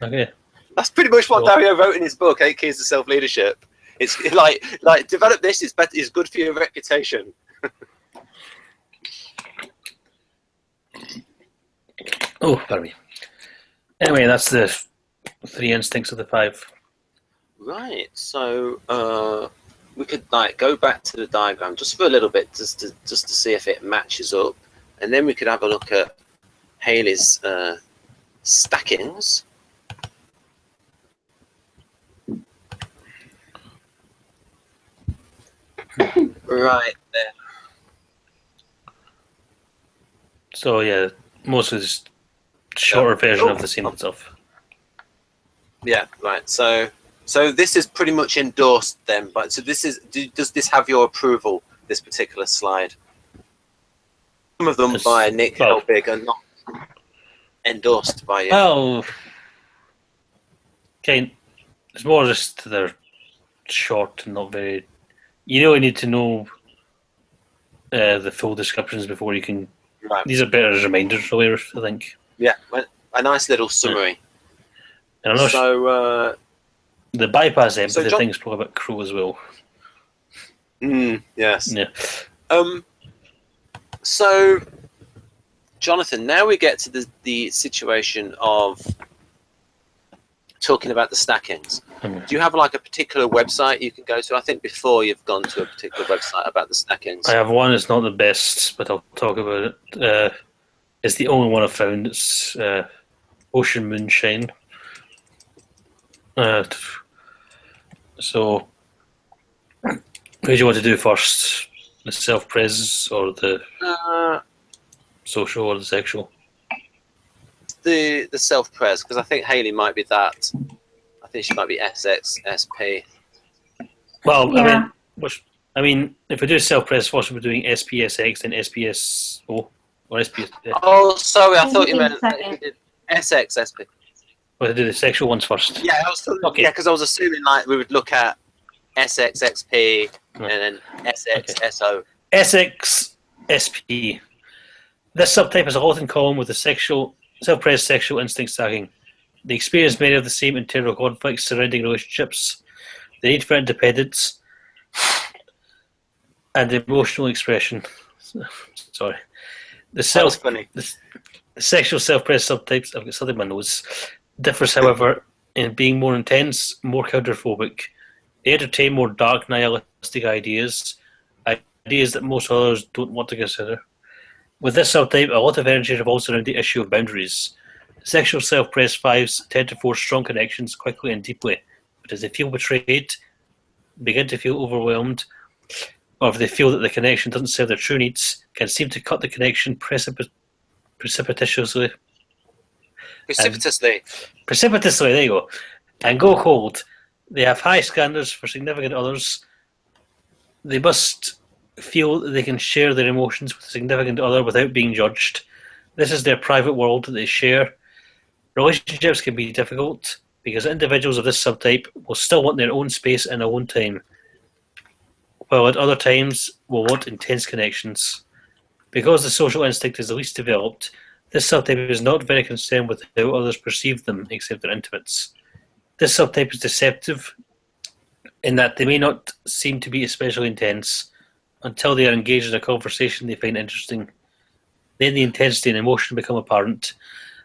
Okay. That's pretty much what Dario wrote in his book, 8 Keys to Self-Leadership. It's like develop this is good for your reputation. Oh, pardon me. Anyway, that's the 3 instincts of the 5. Right. So we could go back to the diagram just for a little bit, just to see if it matches up, and then we could have a look at Hailey's stackings. Right there. So yeah, mostly just shorter version of the same stuff. Yeah, right. So this is pretty much endorsed then. But so this is. Does this have your approval? This particular slide. Some of them by Nick Helbig are not endorsed by you. Well, okay, it's more just they're short and not very. You really need to know the full descriptions before you can. Right. These are better as reminders, really, I think. Yeah, a nice little summary. And I'm not the bypass empathy thing is probably a bit cruel as well. Yes. Yeah. So, Jonathan, now we get to the situation of talking about the stackings. Do you have a particular website you can go to? I think before you've gone to a particular website about the stackings. I have one. It's not the best, but I'll talk about it. It's the only one I've found. It's Ocean Moonshine. So, who do you want to do first? The self-pres or the social or the sexual? The self-pres, because I think Hailey might be that. I think she might be SX, SP. Well, yeah. I mean, I mean, if we do self-press first, we're doing SPSX, then SPSO, or SPS. Oh, sorry, I thought you Maybe meant second. you did SXSP. Well, to do the sexual ones first. Yeah, I was Okay. because I was assuming like we would look at SXXP No. and then SXSO. SXSP. This subtype has a lot in common with the self-pressed sexual instinct stacking. They experience many of the same internal conflicts surrounding relationships, the need for independence, and emotional expression. Sorry. That was funny. The sexual self-pressed subtypes, I've got something in my nose, differs, however, in being more intense, more counterphobic. They entertain more dark, nihilistic ideas that most others don't want to consider. With this subtype, a lot of energy revolves around the issue of boundaries. Sexual self-pressed fives tend to force strong connections quickly and deeply, but as they feel betrayed, begin to feel overwhelmed, or if they feel that the connection doesn't serve their true needs, can seem to cut the connection precipitously. Precipitously, there you go. And go cold. They have high standards for significant others. They must feel that they can share their emotions with a significant other without being judged. This is their private world that they share. Relationships can be difficult because individuals of this subtype will still want their own space and their own time, while at other times will want intense connections. Because the social instinct is the least developed, this subtype is not very concerned with how others perceive them except their intimates. This subtype is deceptive in that they may not seem to be especially intense until they are engaged in a conversation they find interesting. Then the intensity and emotion become apparent.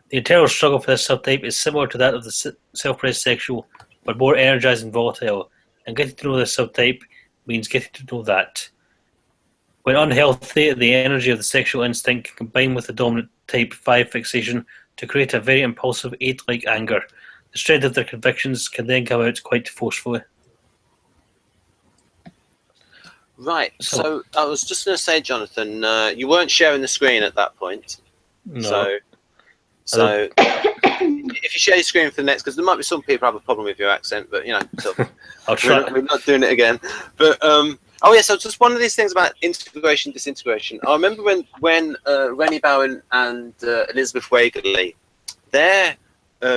The internal struggle for this subtype is similar to that of the self-pressed sexual, but more energized and volatile, and getting to know this subtype means getting to know that. When unhealthy, the energy of the sexual instinct can combine with the dominant type 5 fixation to create a very impulsive 8-like anger. The strength of their convictions can then come out quite forcefully. Right, so I was just going to say, Jonathan, you weren't sharing the screen at that point. No. So if you share your screen for the next, because there might be some people who have a problem with your accent, but you know, so I'll try. we're not doing it again. But oh yeah, so just one of these things about integration, disintegration. I remember when Rennie Bowen and Elizabeth Wagerly, their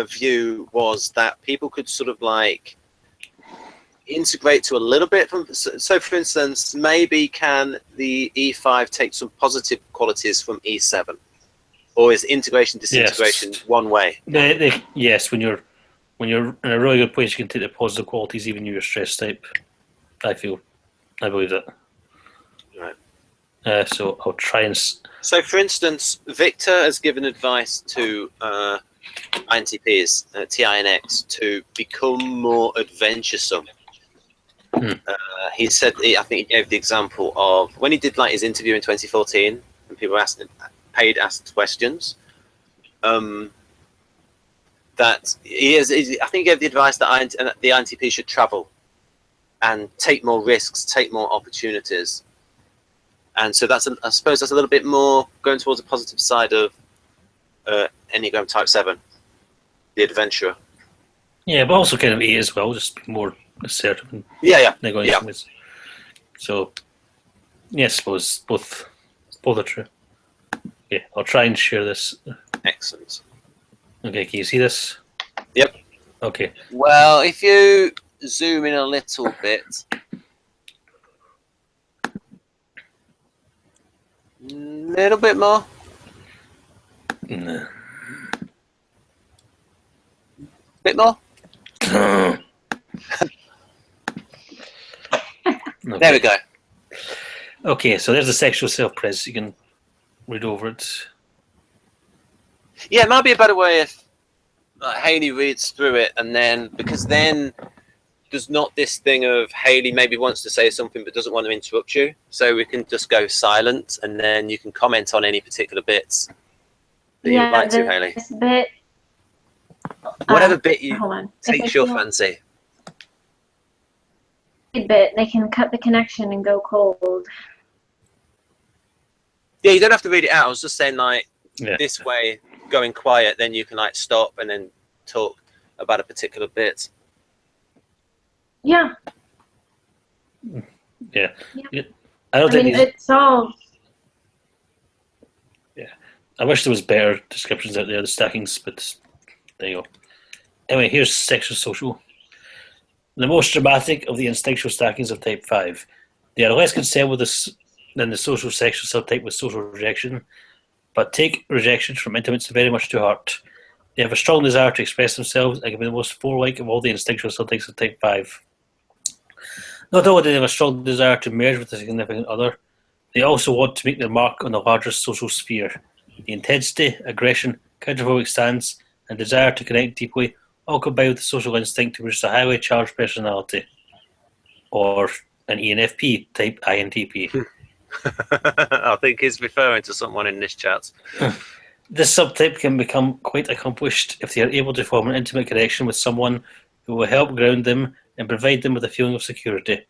view was that people could sort of like integrate to a little bit from. So for instance, maybe can the E5 take some positive qualities from E7? Or is integration, disintegration one way? Yes, when you're in a really good place, you can take the positive qualities, even your stress type. I believe that. Right. So I'll try and. So, for instance, Victor has given advice to INTPs, TINX, to become more adventuresome. He said, I think he gave the example of when he did like his interview in 2014, and people asked questions. That I think he gave the advice that the INTP should travel and take more risks, take more opportunities. And so I suppose that's a little bit more going towards the positive side of Enneagram Type 7, the adventurer. Yeah, but also kind of 8 as well, just be more assertive. And Yeah. So, yeah, I suppose both are true. Okay, I'll try and share this. Excellent. Okay, can you see this? Yep. Okay. Well, if you zoom in a little bit. Little bit more. No. Bit more. Okay. There we go. Okay, so there's the sexual self-pres. You can read over it. Yeah, it might be a better way if Hailey reads through it, and then because then there's not this thing of Hailey maybe wants to say something but doesn't want to interrupt you, so we can just go silent, and then you can comment on any particular bits that you'd like to, Hailey. This bit. Whatever bit you takes your feel fancy. Bit they can cut the connection and go cold. Yeah, you don't have to read it out. I was just saying, like, Yeah. this way, going quiet, then you can, like, stop and then talk about a particular bit. Yeah. Yeah. Yeah. I don't think these, it's all. I wish there was better descriptions out there, the stackings, but there you go. Anyway, here's sexual social. The most dramatic of the instinctual stackings of type 5. They are less concerned with this than the social sexual subtype with social rejection, but take rejection from intimates very much to heart. They have a strong desire to express themselves and can be the most four-like of all the instinctual subtypes of type 5. Not only do they have a strong desire to merge with a significant other, they also want to make their mark on the larger social sphere. The intensity, aggression, counterphobic stance, and desire to connect deeply all combine with the social instinct to produce a highly charged personality, or an ENFP type INTP. I think he's referring to someone in this chat. This subtype can become quite accomplished if they are able to form an intimate connection with someone who will help ground them and provide them with a feeling of security.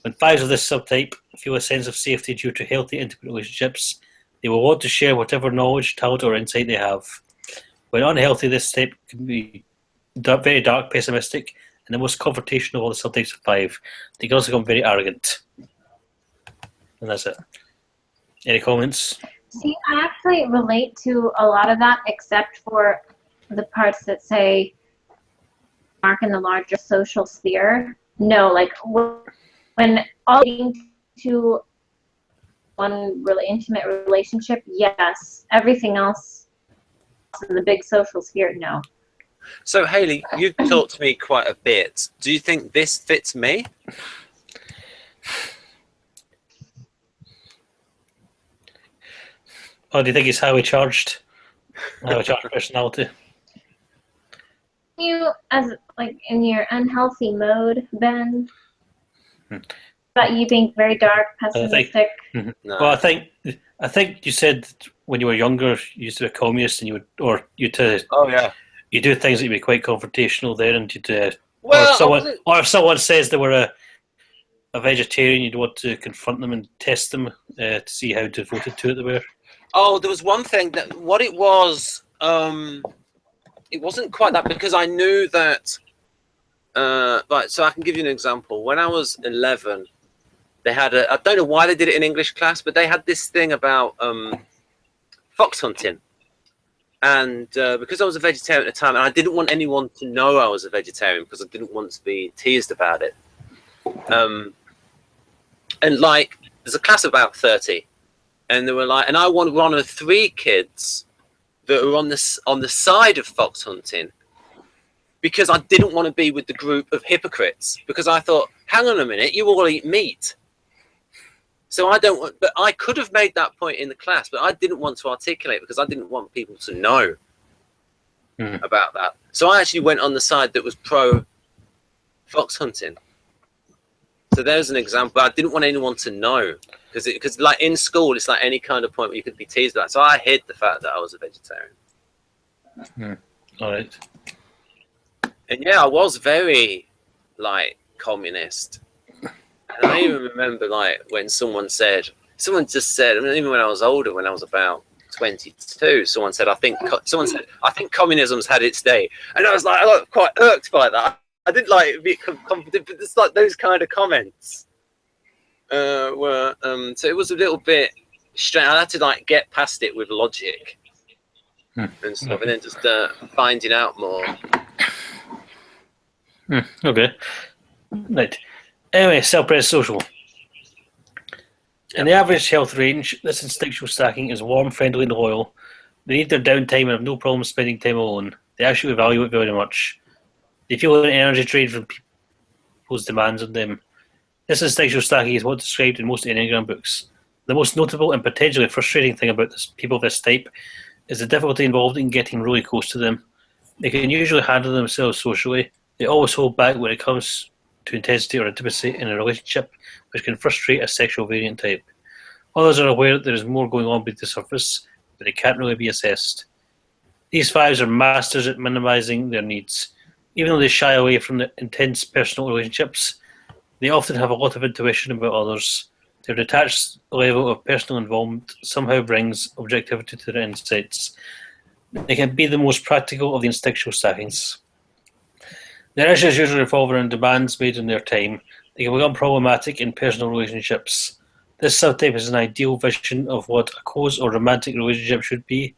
When fives of this subtype feel a sense of safety due to healthy intimate relationships, they will want to share whatever knowledge, talent, or insight they have. When unhealthy, this type can be very dark, pessimistic, and the most confrontational of all the subtypes of 5. They can also become very arrogant. And that's it. Any comments? See, I actually relate to a lot of that, except for the parts that say mark in the larger social sphere. No, like when all leading to one really intimate relationship, yes. Everything else in the big social sphere, no. So, Hailey, you've talked to me quite a bit. Do you think this fits me? Or do you think he's highly charged? Highly charged personality? You, as like in your unhealthy mode, Ben, about you being very dark, pessimistic. No. No. Well, I think you said when you were younger you used to be a communist, and you do things that would be quite confrontational there, and you'd or if someone says they were a vegetarian, you'd want to confront them and test them to see how devoted to it they were. Oh, there was one thing that what it was. It wasn't quite that, because I knew that. Right, so I can give you an example. When I was 11, they had I don't know why they did it in English class, but they had this thing about fox hunting. And because I was a vegetarian at the time, and I didn't want anyone to know I was a vegetarian because I didn't want to be teased about it. And like, there's a class of about 30, and they were like, and I was one of 3 kids that were on the side of fox hunting, because I didn't want to be with the group of hypocrites, because I thought, hang on a minute, you all eat meat. So I don't want, but I could have made that point in the class, but I didn't want to articulate because I didn't want people to know about that. So I actually went on the side that was pro fox hunting. So there's an example. I didn't want anyone to know, because like in school, it's like any kind of point where you could be teased about. So I hid the fact that I was a vegetarian. All right. And yeah, I was very like communist. And I even remember like when someone just said, I mean, even when I was older, when I was about 22, someone said, I think communism's had its day. And I was like, I got quite irked by that. I didn't like be confident, but it's like those kind of comments were, so it was a little bit strange. I had to like get past it with logic and stuff, and then just finding out more. Okay. Right. Anyway, self-pres social. In the average health range, this instinctual stacking is warm, friendly, and loyal. They need their downtime and have no problem spending time alone. They actually value it very much. They feel an energy drain from people's demands on them. This instinctual stacking is what's described in most Enneagram books. The most notable and potentially frustrating thing about people of this type is the difficulty involved in getting really close to them. They can usually handle themselves socially. They always hold back when it comes to intensity or intimacy in a relationship, which can frustrate a sexual variant type. Others are aware that there is more going on beneath the surface, but it can't really be assessed. These fives are masters at minimizing their needs. Even though they shy away from the intense personal relationships, they often have a lot of intuition about others. Their detached level of personal involvement somehow brings objectivity to their insights. They can be the most practical of the instinctual stackings. Their issues usually revolve around demands made on their time. They can become problematic in personal relationships. This subtype is an ideal vision of what a close or romantic relationship should be,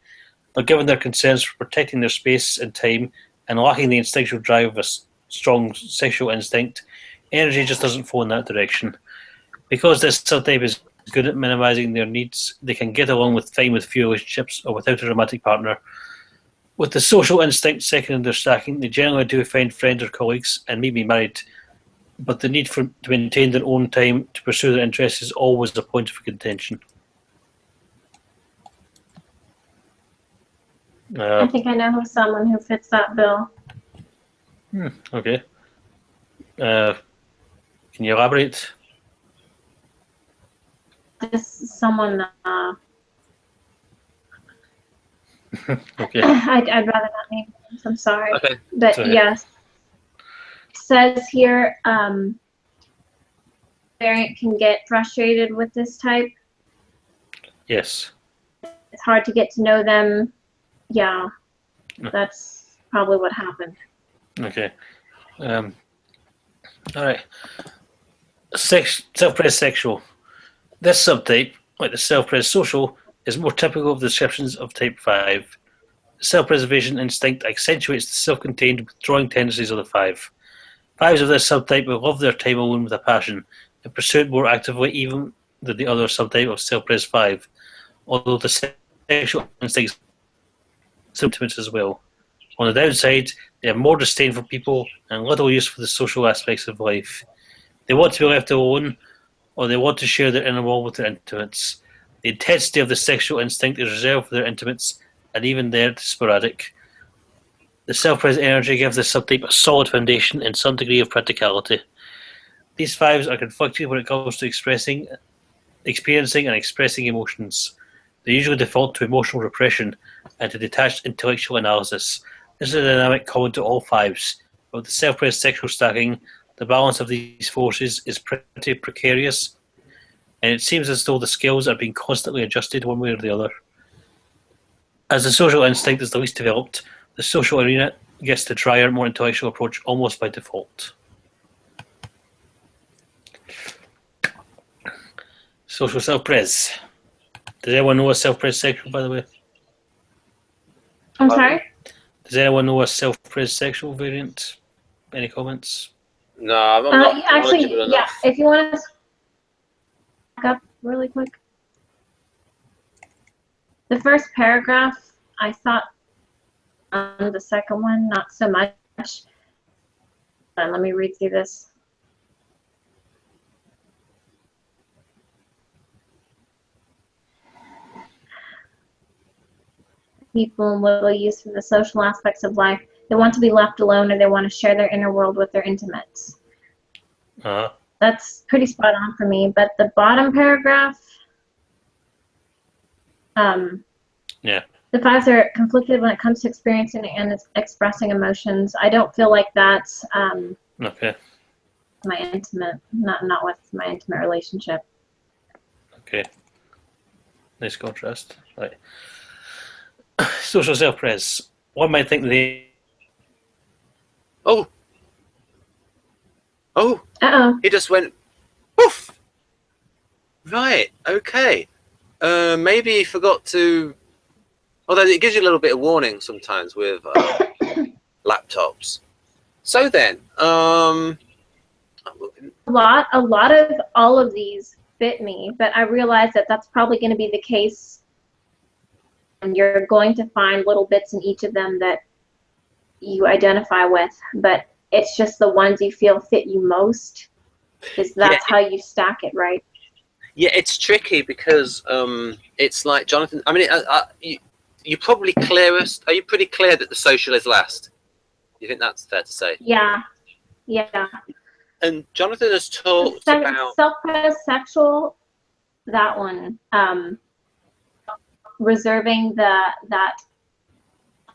but given their concerns for protecting their space and time and lacking the instinctual drive of a strong sexual instinct, energy just doesn't flow in that direction. Because this subtype is good at minimizing their needs, they can get along fine with few relationships or without a romantic partner. With the social instinct second in their stacking, they generally do find friends or colleagues and may be married, but the need to maintain their own time to pursue their interests is always a point of contention. I think I know someone who fits that bill. Okay. Can you elaborate? Just someone. Okay. I'd rather not name names. I'm sorry. Okay. But yes, it says here, variant can get frustrated with this type. Yes. It's hard to get to know them. Yeah, that's probably what happened. Okay. All right. Self-praise sexual. This subtype, like the self-praise social, is more typical of the descriptions of type 5. The self-preservation instinct accentuates the self-contained withdrawing tendencies of the 5. 5s of this subtype will love their time alone with a passion and pursue it more actively even than the other subtype of self-praise 5, although the sexual instincts symptoms as well. On the downside, they have more disdain for people and little use for the social aspects of life. They want to be left alone, or they want to share their inner world with their intimates. The intensity of the sexual instinct is reserved for their intimates, and even they're sporadic. The self-present energy gives the subtype a solid foundation and some degree of practicality. These 5s are conflicted when it comes to experiencing and expressing emotions. They usually default to emotional repression and to detached intellectual analysis. This is a dynamic common to all 5s, but with the self-praised sexual stacking, the balance of these forces is pretty precarious, and it seems as though the skills are being constantly adjusted one way or the other. As the social instinct is the least developed, the social arena gets the drier, more intellectual approach almost by default. Social self-praise. Does anyone know a self-praise sexual, by the way? I'm sorry? Does anyone know a self-praise sexual variant? Any comments? No, I'm not actually, knowledgeable yeah, enough. if you want to back up really quick. The first paragraph, I thought on the second one, not so much. Let me read through this. People and little use for the social aspects of life. They want to be left alone, or they want to share their inner world with their intimates. That's pretty spot on for me. But the bottom paragraph, yeah, the 5s are conflicted when it comes to experiencing and expressing emotions. I don't feel like that's okay. My intimate, not with my intimate relationship. Okay. Nice contrast. Right. Social self-praise. One might think they... Oh! Uh-oh. He just went, poof! Right, okay. Maybe he forgot to... Although it gives you a little bit of warning sometimes with laptops. So then, a lot of all of these fit me, but I realize that that's probably going to be the case. And you're going to find little bits in each of them that you identify with, but it's just the ones you feel fit you most. That's how you stack it, right? Yeah, it's tricky because it's like Jonathan. I mean, you probably clearest. Are you pretty clear that the social is last? You think that's fair to say? Yeah. And Jonathan has talked about self-praise sexual. That one. Reserving that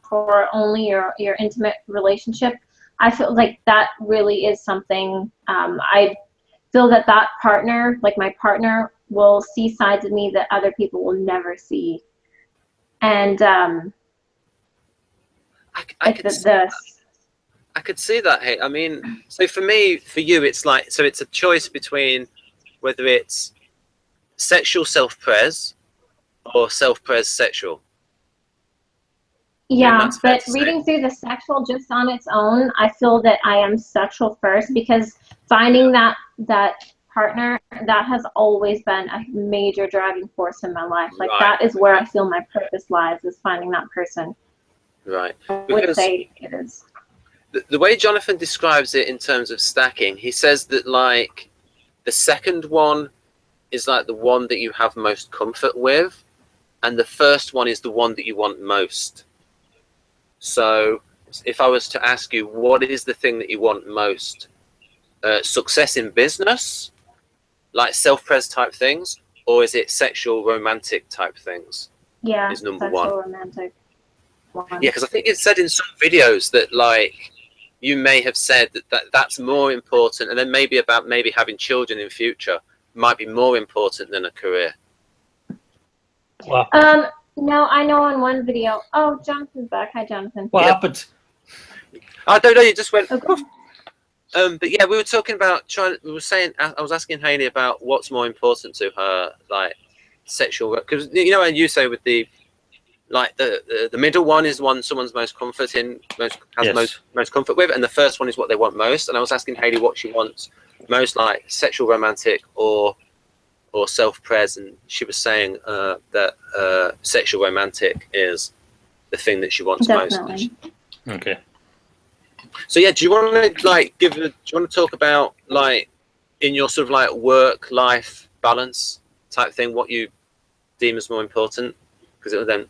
for only your intimate relationship. I feel like that really is something. I feel that partner, like my partner, will see sides of me that other people will never see. And I can could see that. Hey, I mean, so for me, for you, it's like, so it's a choice between whether it's sexual self-pres or self-pres sexual. Yeah, but reading through the sexual just on its own, I feel that I am sexual first, because finding that partner, that has always been a major driving force in my life. Like, that is where I feel my purpose lies, is finding that person. Right. I would say it is. The way Jonathan describes it in terms of stacking, he says that, like, the second one is like the one that you have most comfort with, and the first one is the one that you want most. So if I was to ask you, what is the thing that you want most? Success in business, like self-pres type things, or is it sexual romantic type things? Yeah, is number sexual one. Romantic one. Yeah, because I think it said in some videos that, like, you may have said that's more important, and then maybe about maybe having children in future might be more important than a career. Wow. No, I know on one video. Oh, Jonathan's back. Hi, Jonathan. What happened? I don't know. You just went. Okay. But yeah, we were talking about we were saying. I was asking Hailey about what's more important to her, like sexual, because you know, and you say with the, like, the middle one is one someone's most comfort in, most comfort with, and the first one is what they want most. And I was asking Hailey what she wants most, like sexual romantic or self-pres, and she was saying that sexual romantic is the thing that she wants most. Okay. So yeah, do you want to, like, do you want to talk about, like, in your sort of like work-life balance type thing, what you deem as more important? Because it will then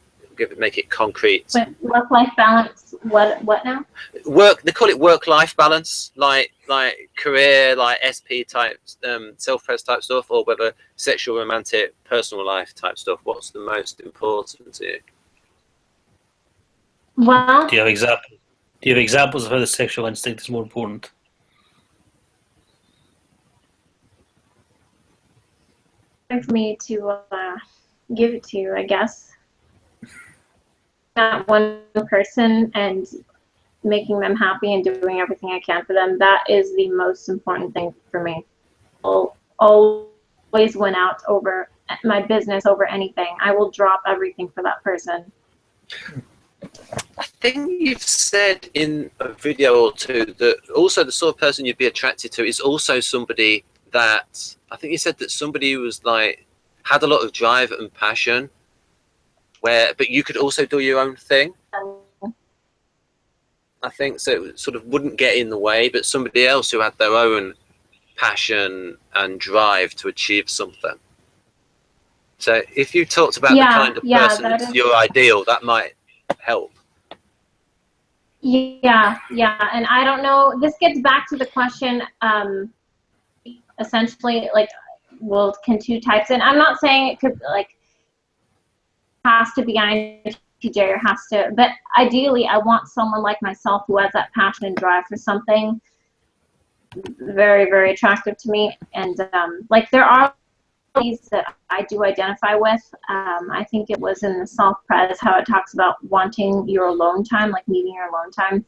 make it concrete. Work-life balance. What now? They call it work-life balance, like career, like SP type, self-pres type stuff, or whether sexual, romantic, personal life type stuff. What's the most important to you? Well, Do you have examples of how the sexual instinct is more important? for me to give it to you, I guess. Not one person and making them happy and doing everything I can for them, that is the most important thing for me. I'll always win out over my business, over anything. I will drop everything for that person. I think you've said in a video or two that also the sort of person you'd be attracted to is also somebody that, I think you said that somebody who was like, had a lot of drive and passion, but you could also do your own thing. I think so. It sort of wouldn't get in the way, but somebody else who had their own passion and drive to achieve something. So if you talked about the kind of person that's your ideal, that might help. Yeah, and I don't know, this gets back to the question, essentially, like, well, can two types, and I'm not saying it could, like, has to be INTJ or has to, but ideally I want someone like myself who has that passion and drive for something very, very attractive to me. And like, there are these that I do identify with. I think it was in the self-pres how it talks about wanting your alone time, like needing your alone time.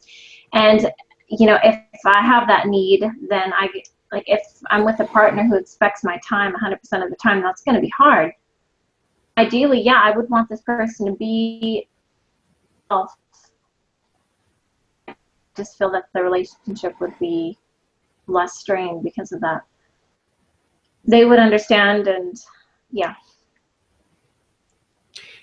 And, you know, if I have that need, then I get, like, if I'm with a partner who expects my time 100% of the time, that's going to be hard. Ideally, yeah, I would want this person to be self. Just feel that the relationship would be less strained because of that. They would understand, and yeah.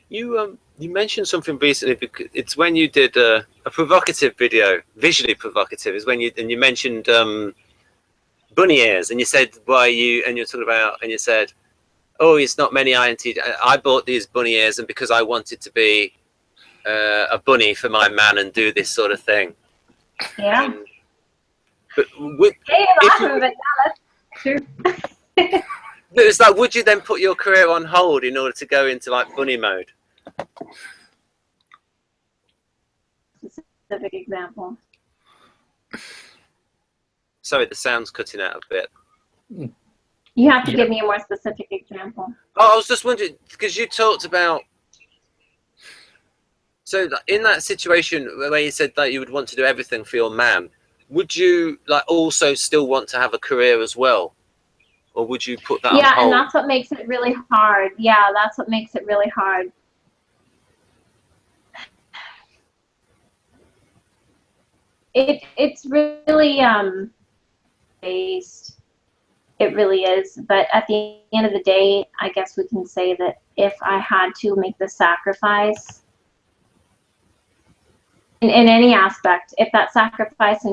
You mentioned something recently, because it's when you did a provocative video, visually provocative, is when you mentioned bunny ears, and you said you're talking about, and you said, oh, it's not many INTJ. I bought these bunny ears, and because I wanted to be a bunny for my man and do this sort of thing. Yeah. But that's true. It's like, would you then put your career on hold in order to go into like bunny mode? Specific example. Sorry, the sound's cutting out a bit. You have to give me a more specific example. Oh, I was just wondering, because you talked about, so in that situation where you said that you would want to do everything for your man, would you like also still want to have a career as well, or would you put that on Yeah, hold? and that's what makes it really hard. Yeah, that's what makes it really hard. It's really based. It really is. But at the end of the day, I guess we can say that if I had to make the sacrifice in any aspect, if that sacrifice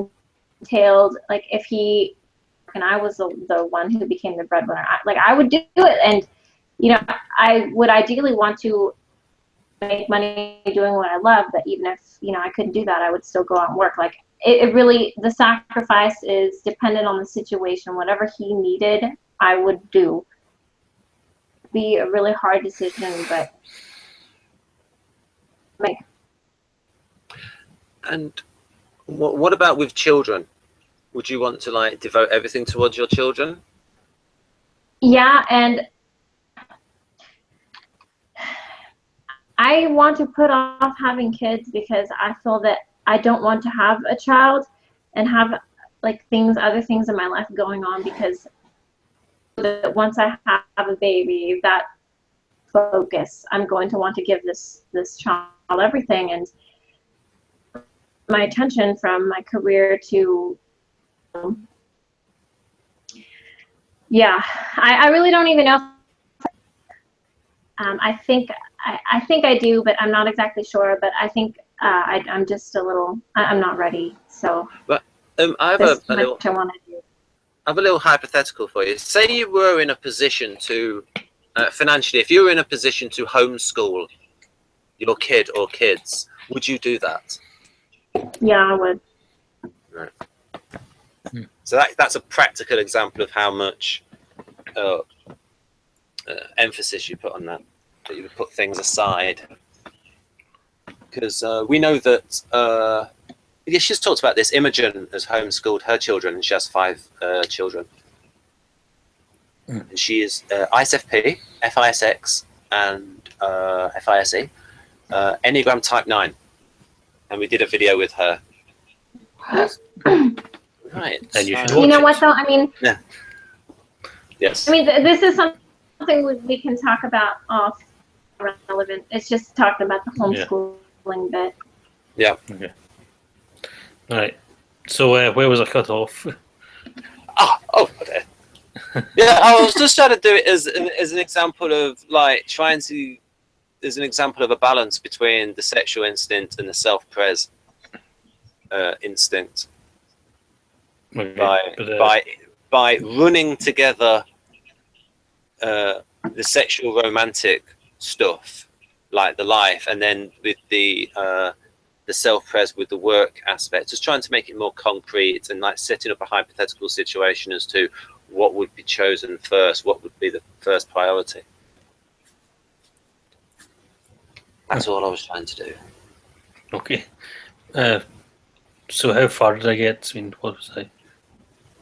entailed, like if he and I was the one who became the breadwinner, I would do it. And you know, I would ideally want to make money doing what I love, but even if, you know, I couldn't do that, I would still go out and work. Like it really, the sacrifice is dependent on the situation. Whatever he needed, I would do. It'd be a really hard decision, but make. And what about with children? Would you want to like devote everything towards your children? Yeah, and I want to put off having kids because I feel that I don't want to have a child and have like other things in my life going on, because once I have a baby, that focus, I'm going to want to give this child everything, and my attention from my career to, yeah, I really don't even know. I think I do, but I'm not exactly sure. But I think I'm just a little. I'm not ready. So. But I have a little. I want to do. I have a little hypothetical for you. Say you were in a position to, financially, if you were in a position to homeschool your kid or kids, would you do that? Yeah, I would. Right. So that's a practical example of how much emphasis you put on that you would put things aside. Because we know that, yeah, she's talked about this. Imogen has homeschooled her children, and she has 5 children. And she is ISFP, FISX, and FISE, Enneagram Type 9. And we did a video with her. Right. And you should You know what, it. though? I mean, yeah. Yes. I mean, this is something we can talk about off relevant. It's just talking about the homeschooling bit. Yeah. Okay. All right. So where was I cut off? Okay. Yeah, I was just trying to do it as an example of like trying to, as an example of a balance between the sexual instinct and the self-pres instinct. Okay, by running together the sexual romantic stuff, like the life, and then with the self-pres with the work aspect, just trying to make it more concrete and like setting up a hypothetical situation as to what would be chosen first, what would be the first priority. That's all I was trying to do. Okay. So how far did I get? I mean, what was I?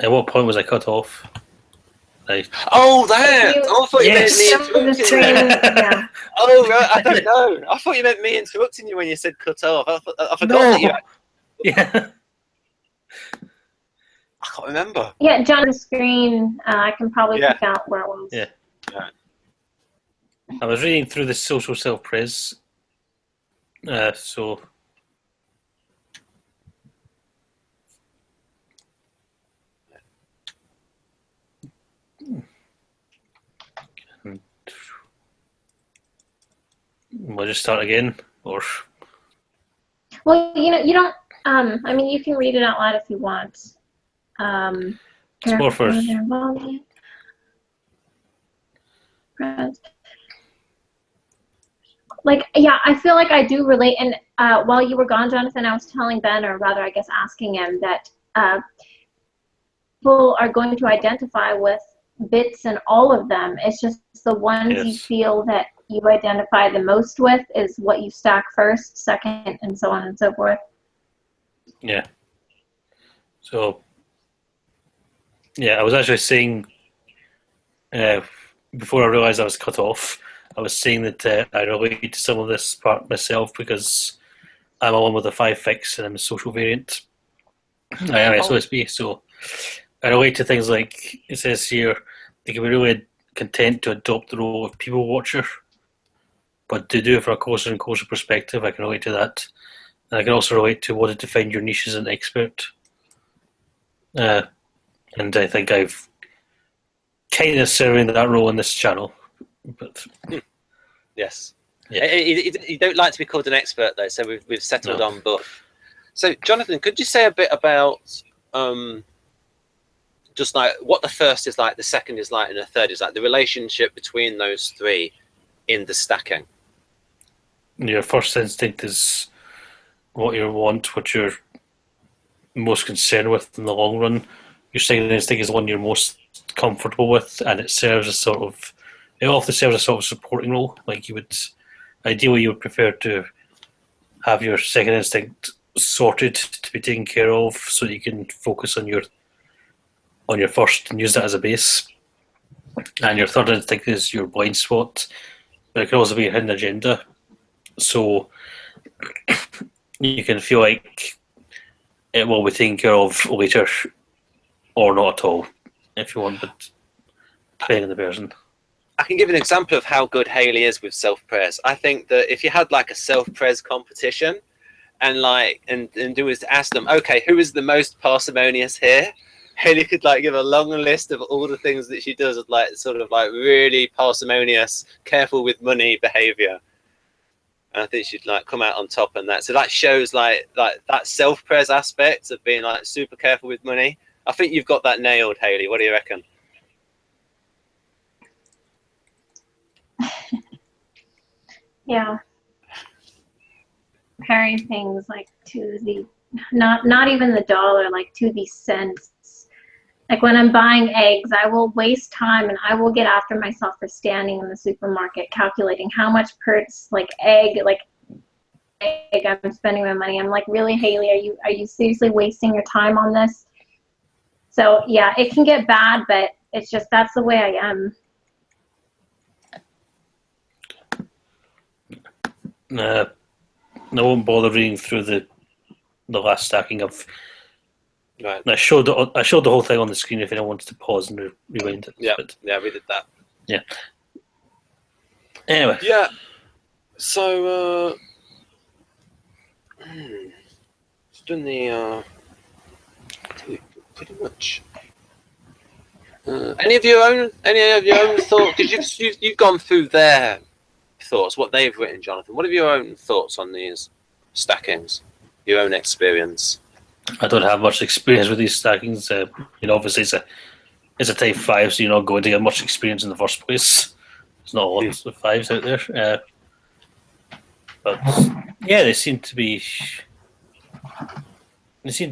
At what point was I cut off? Oh, that! I thought you meant me interrupting you. Yeah. Oh, right, I don't know. I thought you meant me interrupting you when you said cut off. I forgot that you... Yeah. I can't remember. Yeah, John, the screen. I can probably pick out where it was. Yeah. I was reading through the social self-pres. So... We'll just start again, or... Well, you know, you don't. I mean, you can read it out loud if you want. It's more for... Like, yeah, I feel like I do relate. And while you were gone, Jonathan, I was telling Ben, or rather, I guess, asking him that people are going to identify with bits in all of them. It's just the ones you feel that you identify the most with is what you stack first, second, and so on and so forth. Yeah. So, yeah, I was actually saying, before I realised I was cut off, I was saying that I relate to some of this part myself because I'm a one with a 5 fix and I'm a social variant. Anyway, so it's me. So I relate to things like, it says here, they can be really content to adopt the role of people watcher, but to do it from a closer and closer perspective, I can relate to that. And I can also relate to wanting to find your niche as an expert. And I think I've kind of serving that role in this channel. But yes. Yeah. You don't like to be called an expert, though, so we've settled on both. So, Jonathan, could you say a bit about just like what the first is like, the second is like, and the third is like, the relationship between those three in the stacking? Your first instinct is what you want, what you're most concerned with in the long run. Your second instinct is the one you're most comfortable with, and it serves as sort of, it often serves as sort of supporting role. Like you would, ideally, you would prefer to have your second instinct sorted to be taken care of, so that you can focus on your first and use that as a base. And your third instinct is your blind spot, but it can also be a hidden agenda. So you can feel like it will be taken care of later, or not at all, if you want, but depending on the person. I can give an example of how good Hailey is with self-praise. I think that if you had like a self-praise competition, and do is to ask them, okay, who is the most parsimonious here? Hailey could like give a long list of all the things that she does, like sort of like really parsimonious, careful with money behavior. And I think she'd like come out on top on that. So that shows like that self-praise aspect of being like super careful with money. I think you've got that nailed, Hailey. What do you reckon? Yeah. Comparing things like to the, not even the dollar, like to the cents. Like when I'm buying eggs, I will waste time and I will get after myself for standing in the supermarket calculating how much per egg I'm spending my money. I'm like, really, Hailey, are you seriously wasting your time on this? So yeah, it can get bad, but it's just, that's the way I am. I won't bother reading through the last stacking of. Right. I showed the whole thing on the screen if anyone wants to pause and rewind it. Yeah, but, yeah, we did that. Yeah. Anyway. Yeah. So it's done the pretty much. Any of your own thoughts? Because you've gone through their thoughts, what they've written, Jonathan. What are your own thoughts on these stackings? Your own experience? I don't have much experience with these stackings. Obviously it's a type 5, so you're not going to get much experience in the first place. There's not lots of 5s out there. But yeah, they seem to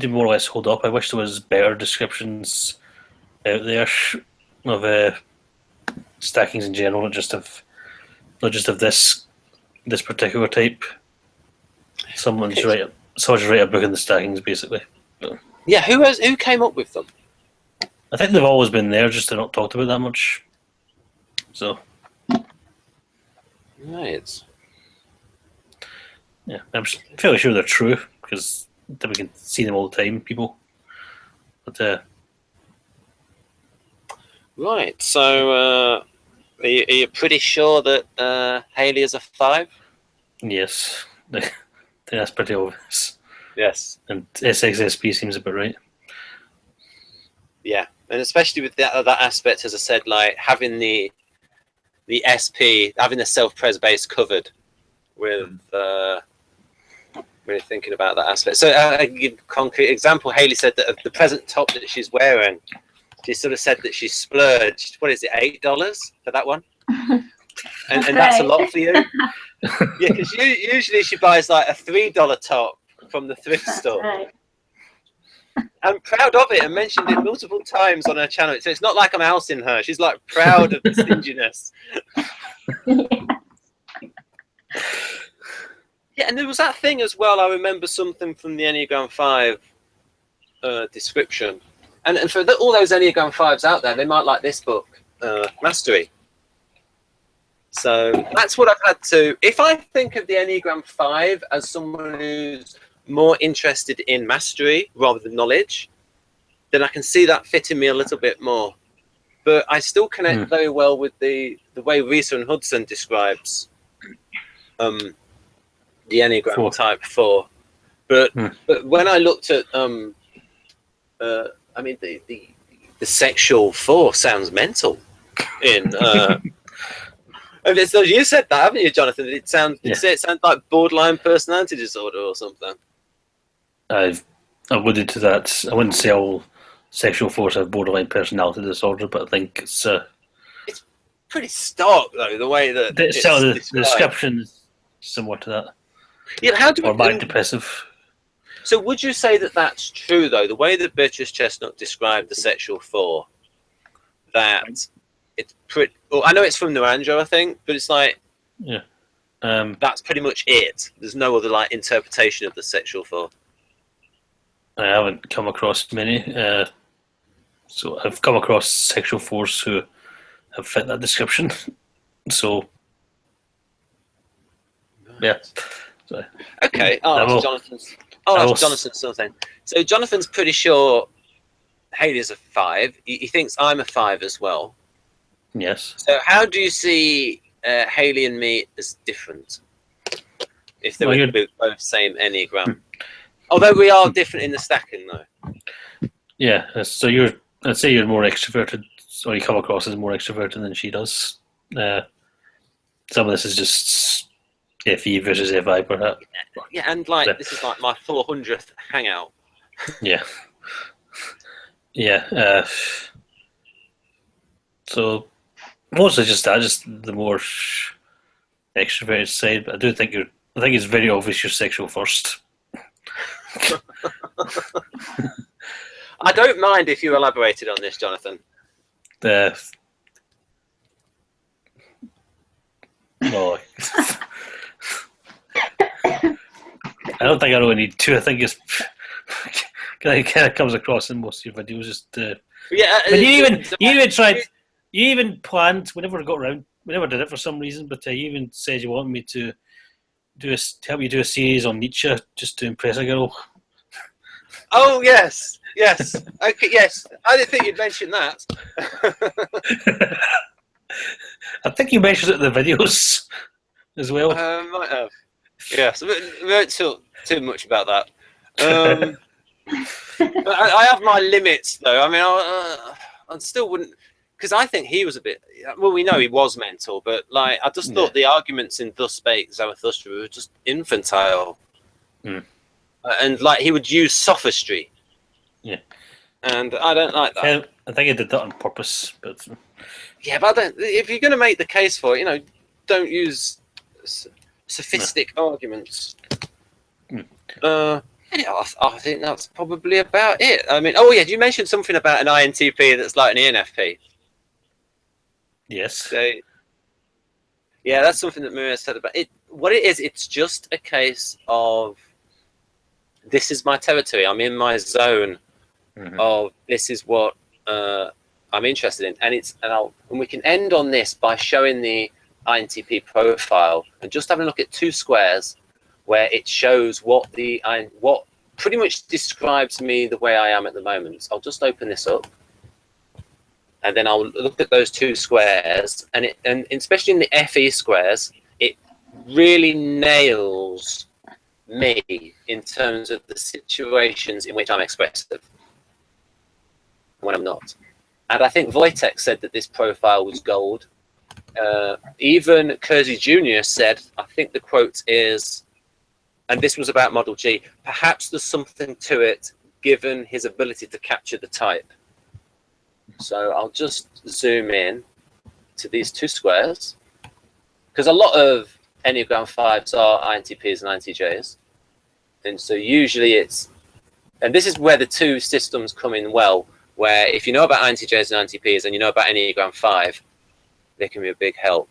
more or less hold up. I wish there was better descriptions out there of stackings in general, not just of this particular type. Someone should write a book on the stackings, basically. Yeah, who came up with them? I think they've always been there, just they're not talked about that much. So, right. Yeah, I'm fairly sure they're true because we can see them all the time, people. But right. So, are you pretty sure that Hailey is a 5? Yes, I think that's pretty obvious. Yes. And SXSP seems about right. Yeah, and especially with that aspect, as I said, like having the SP, having the self-pres base covered with really thinking about that aspect. So I give a concrete example. Hailey said that of the present top that she's wearing, she sort of said that she splurged, what is it, $8 for that one? And that's a lot for you? Yeah, because usually she buys like a $3 top from the thrift store. Right. I'm proud of it and mentioned it multiple times on her channel. So it's not like I'm ousting her. She's like proud of the stinginess. Yeah, and there was that thing as well. I remember something from the Enneagram 5 description. And for all those Enneagram 5s out there, they might like this book, Mastery. So that's what I've had to... If I think of the Enneagram 5 as someone who's more interested in mastery rather than knowledge, then I can see that fitting me a little bit more. But I still connect very well with the way Risa and Hudson describes the Enneagram type 4. But when I looked at I mean the sexual 4 sounds mental in so you said that, haven't you, Jonathan? It sounds like borderline personality disorder or something. I've alluded to that. I wouldn't say all sexual 4s have borderline personality disorder, but I think it's pretty stark, though, the way that the description is similar to that. Yeah, how do or manic depressive. So would you say that that's true, though, the way that Beatrice Chestnut described the sexual 4, that it's pretty... Well, I know it's from Narendra, I think, but it's like... Yeah. That's pretty much it. There's no other like interpretation of the sexual 4. I haven't come across many. So I've come across sexual 4s who have fit that description. So, yeah. So, okay. Oh, Jonathan's. Oh, that's Jonathan's something. So Jonathan's pretty sure Hailey's a 5. He thinks I'm a 5 as well. Yes. So how do you see Hailey and me as different? If they were both same Enneagram. Although we are different in the stacking, though. Yeah. So I'd say you're more extroverted, or you come across as more extroverted than she does. Some of this is just FE versus FI, perhaps. Yeah, and like this is like my full 100th hangout. Yeah. Yeah. So mostly just that, just the more extroverted side. But I think it's very obvious you're sexual first. I don't mind if you elaborated on this, Jonathan. No. I don't think I really need to. I think it's kind of comes across in most of your videos. Just yeah. But you even planned. We never got around. We never did it for some reason. But you even said you wanted me to help you do a series on Nietzsche just to impress a girl. Oh yes. Okay, yes. I didn't think you'd mention that. I think you mentioned it in the videos as well. Might have. Yes, we won't talk too much about that. I have my limits, though. I mean, I still wouldn't, because I think he was a bit. Well, we know he was mental, but like I just thought the arguments in Thus Spake Zarathustra were just infantile, and like he would use sophistry. Yeah, and I don't like that. I think he did that on purpose, but yeah, but if you're going to make the case for it, don't use sophistic arguments. I think that's probably about it. I mean, oh yeah, you mentioned something about an INTP that's like an ENFP. Yes. So, yeah, that's something that Maria said about it. What it is, it's just a case of this is my territory. I'm in my zone of this is what I'm interested in, and we can end on this by showing the INTP profile and just having a look at 2 squares where it shows what pretty much describes me the way I am at the moment. So I'll just open this up, and then I'll look at those 2 squares, and especially in the FE squares, it really nails me in terms of the situations in which I'm expressive when I'm not. And I think Wojtek said that this profile was gold. Even Kersey Jr. said, I think the quote is, and this was about Model G, perhaps there's something to it given his ability to capture the type. So I'll just zoom in to these 2 squares, because a lot of Enneagram 5s are INTPs and INTJs. And so usually and this is where the 2 systems come in well, where if you know about INTJs and INTPs and you know about Enneagram 5, they can be a big help.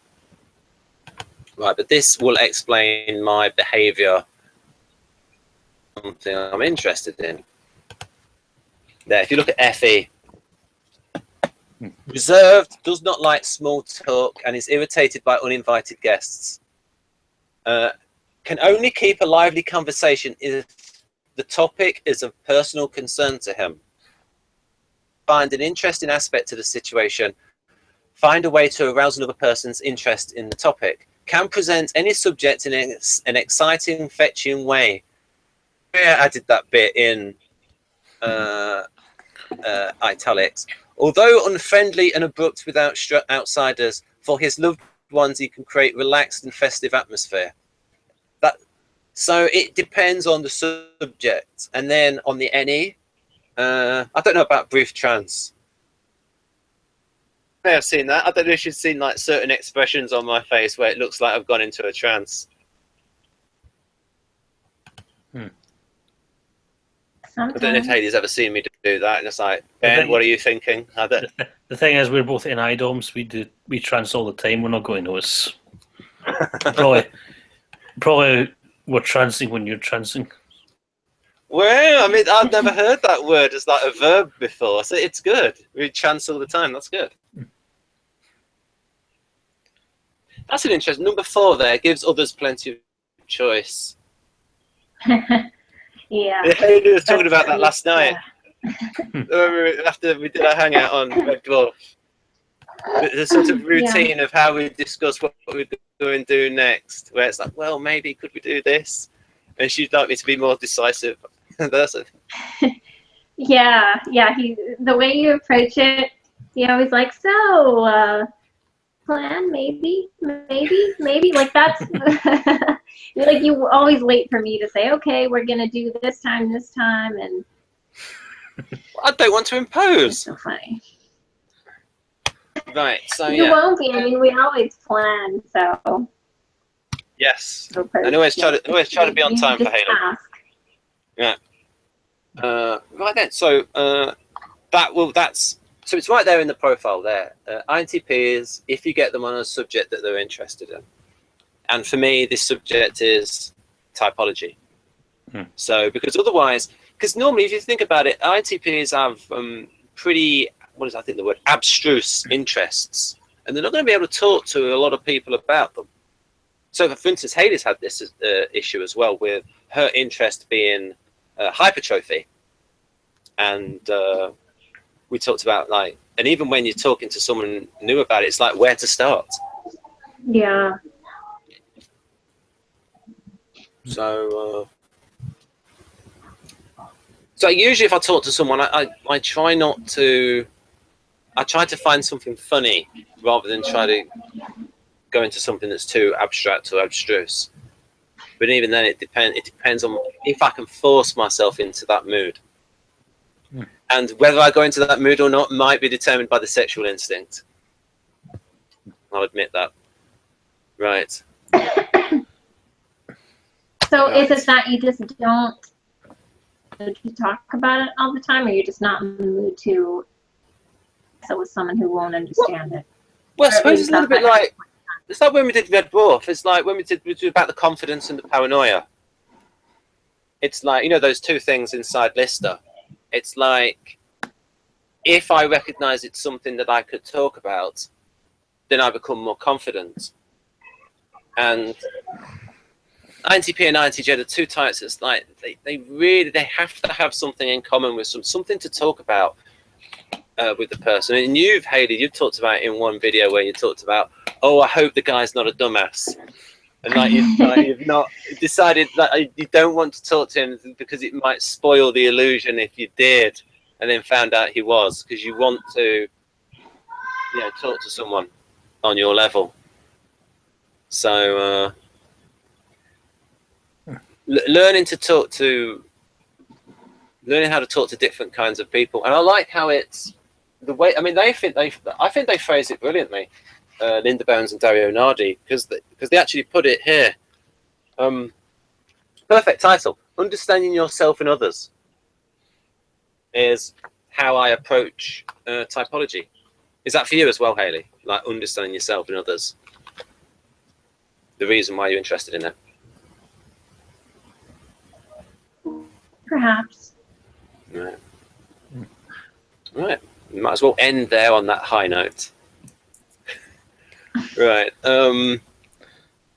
Right, but this will explain my behavior, something I'm interested in. There, if you look at FE, reserved, does not like small talk, and is irritated by uninvited guests. Can only keep a lively conversation if the topic is of personal concern to him. Find an interesting aspect to the situation. Find a way to arouse another person's interest in the topic. Can present any subject in an exciting, fetching way. Yeah, I did that bit in italics. Although unfriendly and abrupt without outsiders, for his loved ones, he can create relaxed and festive atmosphere. So it depends on the subject. And then on the NE, I don't know about brief trance. I may have seen that. I don't know if you've seen like certain expressions on my face where it looks like I've gone into a trance. Sometimes. I don't know if Hailey's ever seen me do that. And it's like, Ben, what are you thinking? The thing is, we're both in IDOMs. We trance all the time. We're not going to notice. Probably we're trancing when you're trancing. Well, I mean, I've never heard that word as like a verb before, so it's good. We trance all the time. That's good. That's an interesting. Number 4 there gives others plenty of choice. Yeah. Hailey was talking about that last night. After we did our hangout on Red Dwarf. The sort of routine of how we discuss what we're going to do next, where it's like, well, maybe could we do this? And she'd like me to be more decisive. That's it. Yeah. The way you approach it, he always like, so plan, maybe, like that's like you always wait for me to say, okay, we're gonna do this time, and I don't want to impose. it's so funny. Right, so You won't be. I mean, we always plan, so. Yes, and always try to be on time for Hailey. Yeah. Right then, so so it's right there in the profile there. INTPs, if you get them on a subject that they're interested in, and for me, this subject is typology. So because otherwise, because normally if you think about it, INTPs have pretty, I think the word, abstruse interests, and they're not going to be able to talk to a lot of people about them. So for instance, Hailey's had this issue as well with her interest being hypertrophy. And we talked about and even when you're talking to someone new about it, it's like where to start. Yeah. So usually if I talk to someone, I try to find something funny rather than try to go into something that's too abstract or abstruse. But even then, it depends on if I can force myself into that mood. And whether I go into that mood or not might be determined by the sexual instinct. I'll admit that. Right. So is it that you just don't talk about it all the time, or you're just not in the mood to so with someone who won't understand it? Well, I suppose it's a little bit like, it's like when we did Red Dwarf. It's like when we did about the confidence and the paranoia. It's like, those two things inside Lister. It's like, if I recognize it's something that I could talk about, then I become more confident. And INTP and INTJ are the two types. It's like they have to have something in common with something to talk about with the person. And Hailey, you've talked about it in one video where you talked about, I hope the guy's not a dumbass. And you've not decided that you don't want to talk to him because it might spoil the illusion if you did, and then found out he was, because you want to, talk to someone on your level. So learning how to talk to different kinds of people, and I like how it's the way. I mean, I think they phrase it brilliantly. Linda Bones and Dario Nardi, because they actually put it here. Perfect title. Understanding yourself and others is how I approach typology. Is that for you as well, Hailey? Like understanding yourself and others? The reason why you're interested in it? Perhaps. Right. Right. Might as well end there on that high note. Right.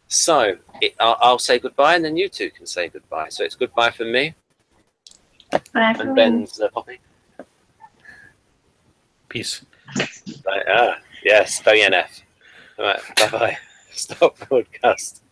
So I'll say goodbye, and then you two can say goodbye. So it's goodbye from me. Bye, And Ben's Poppy. Peace. Yes, very NF. All right, bye-bye. Stop broadcast.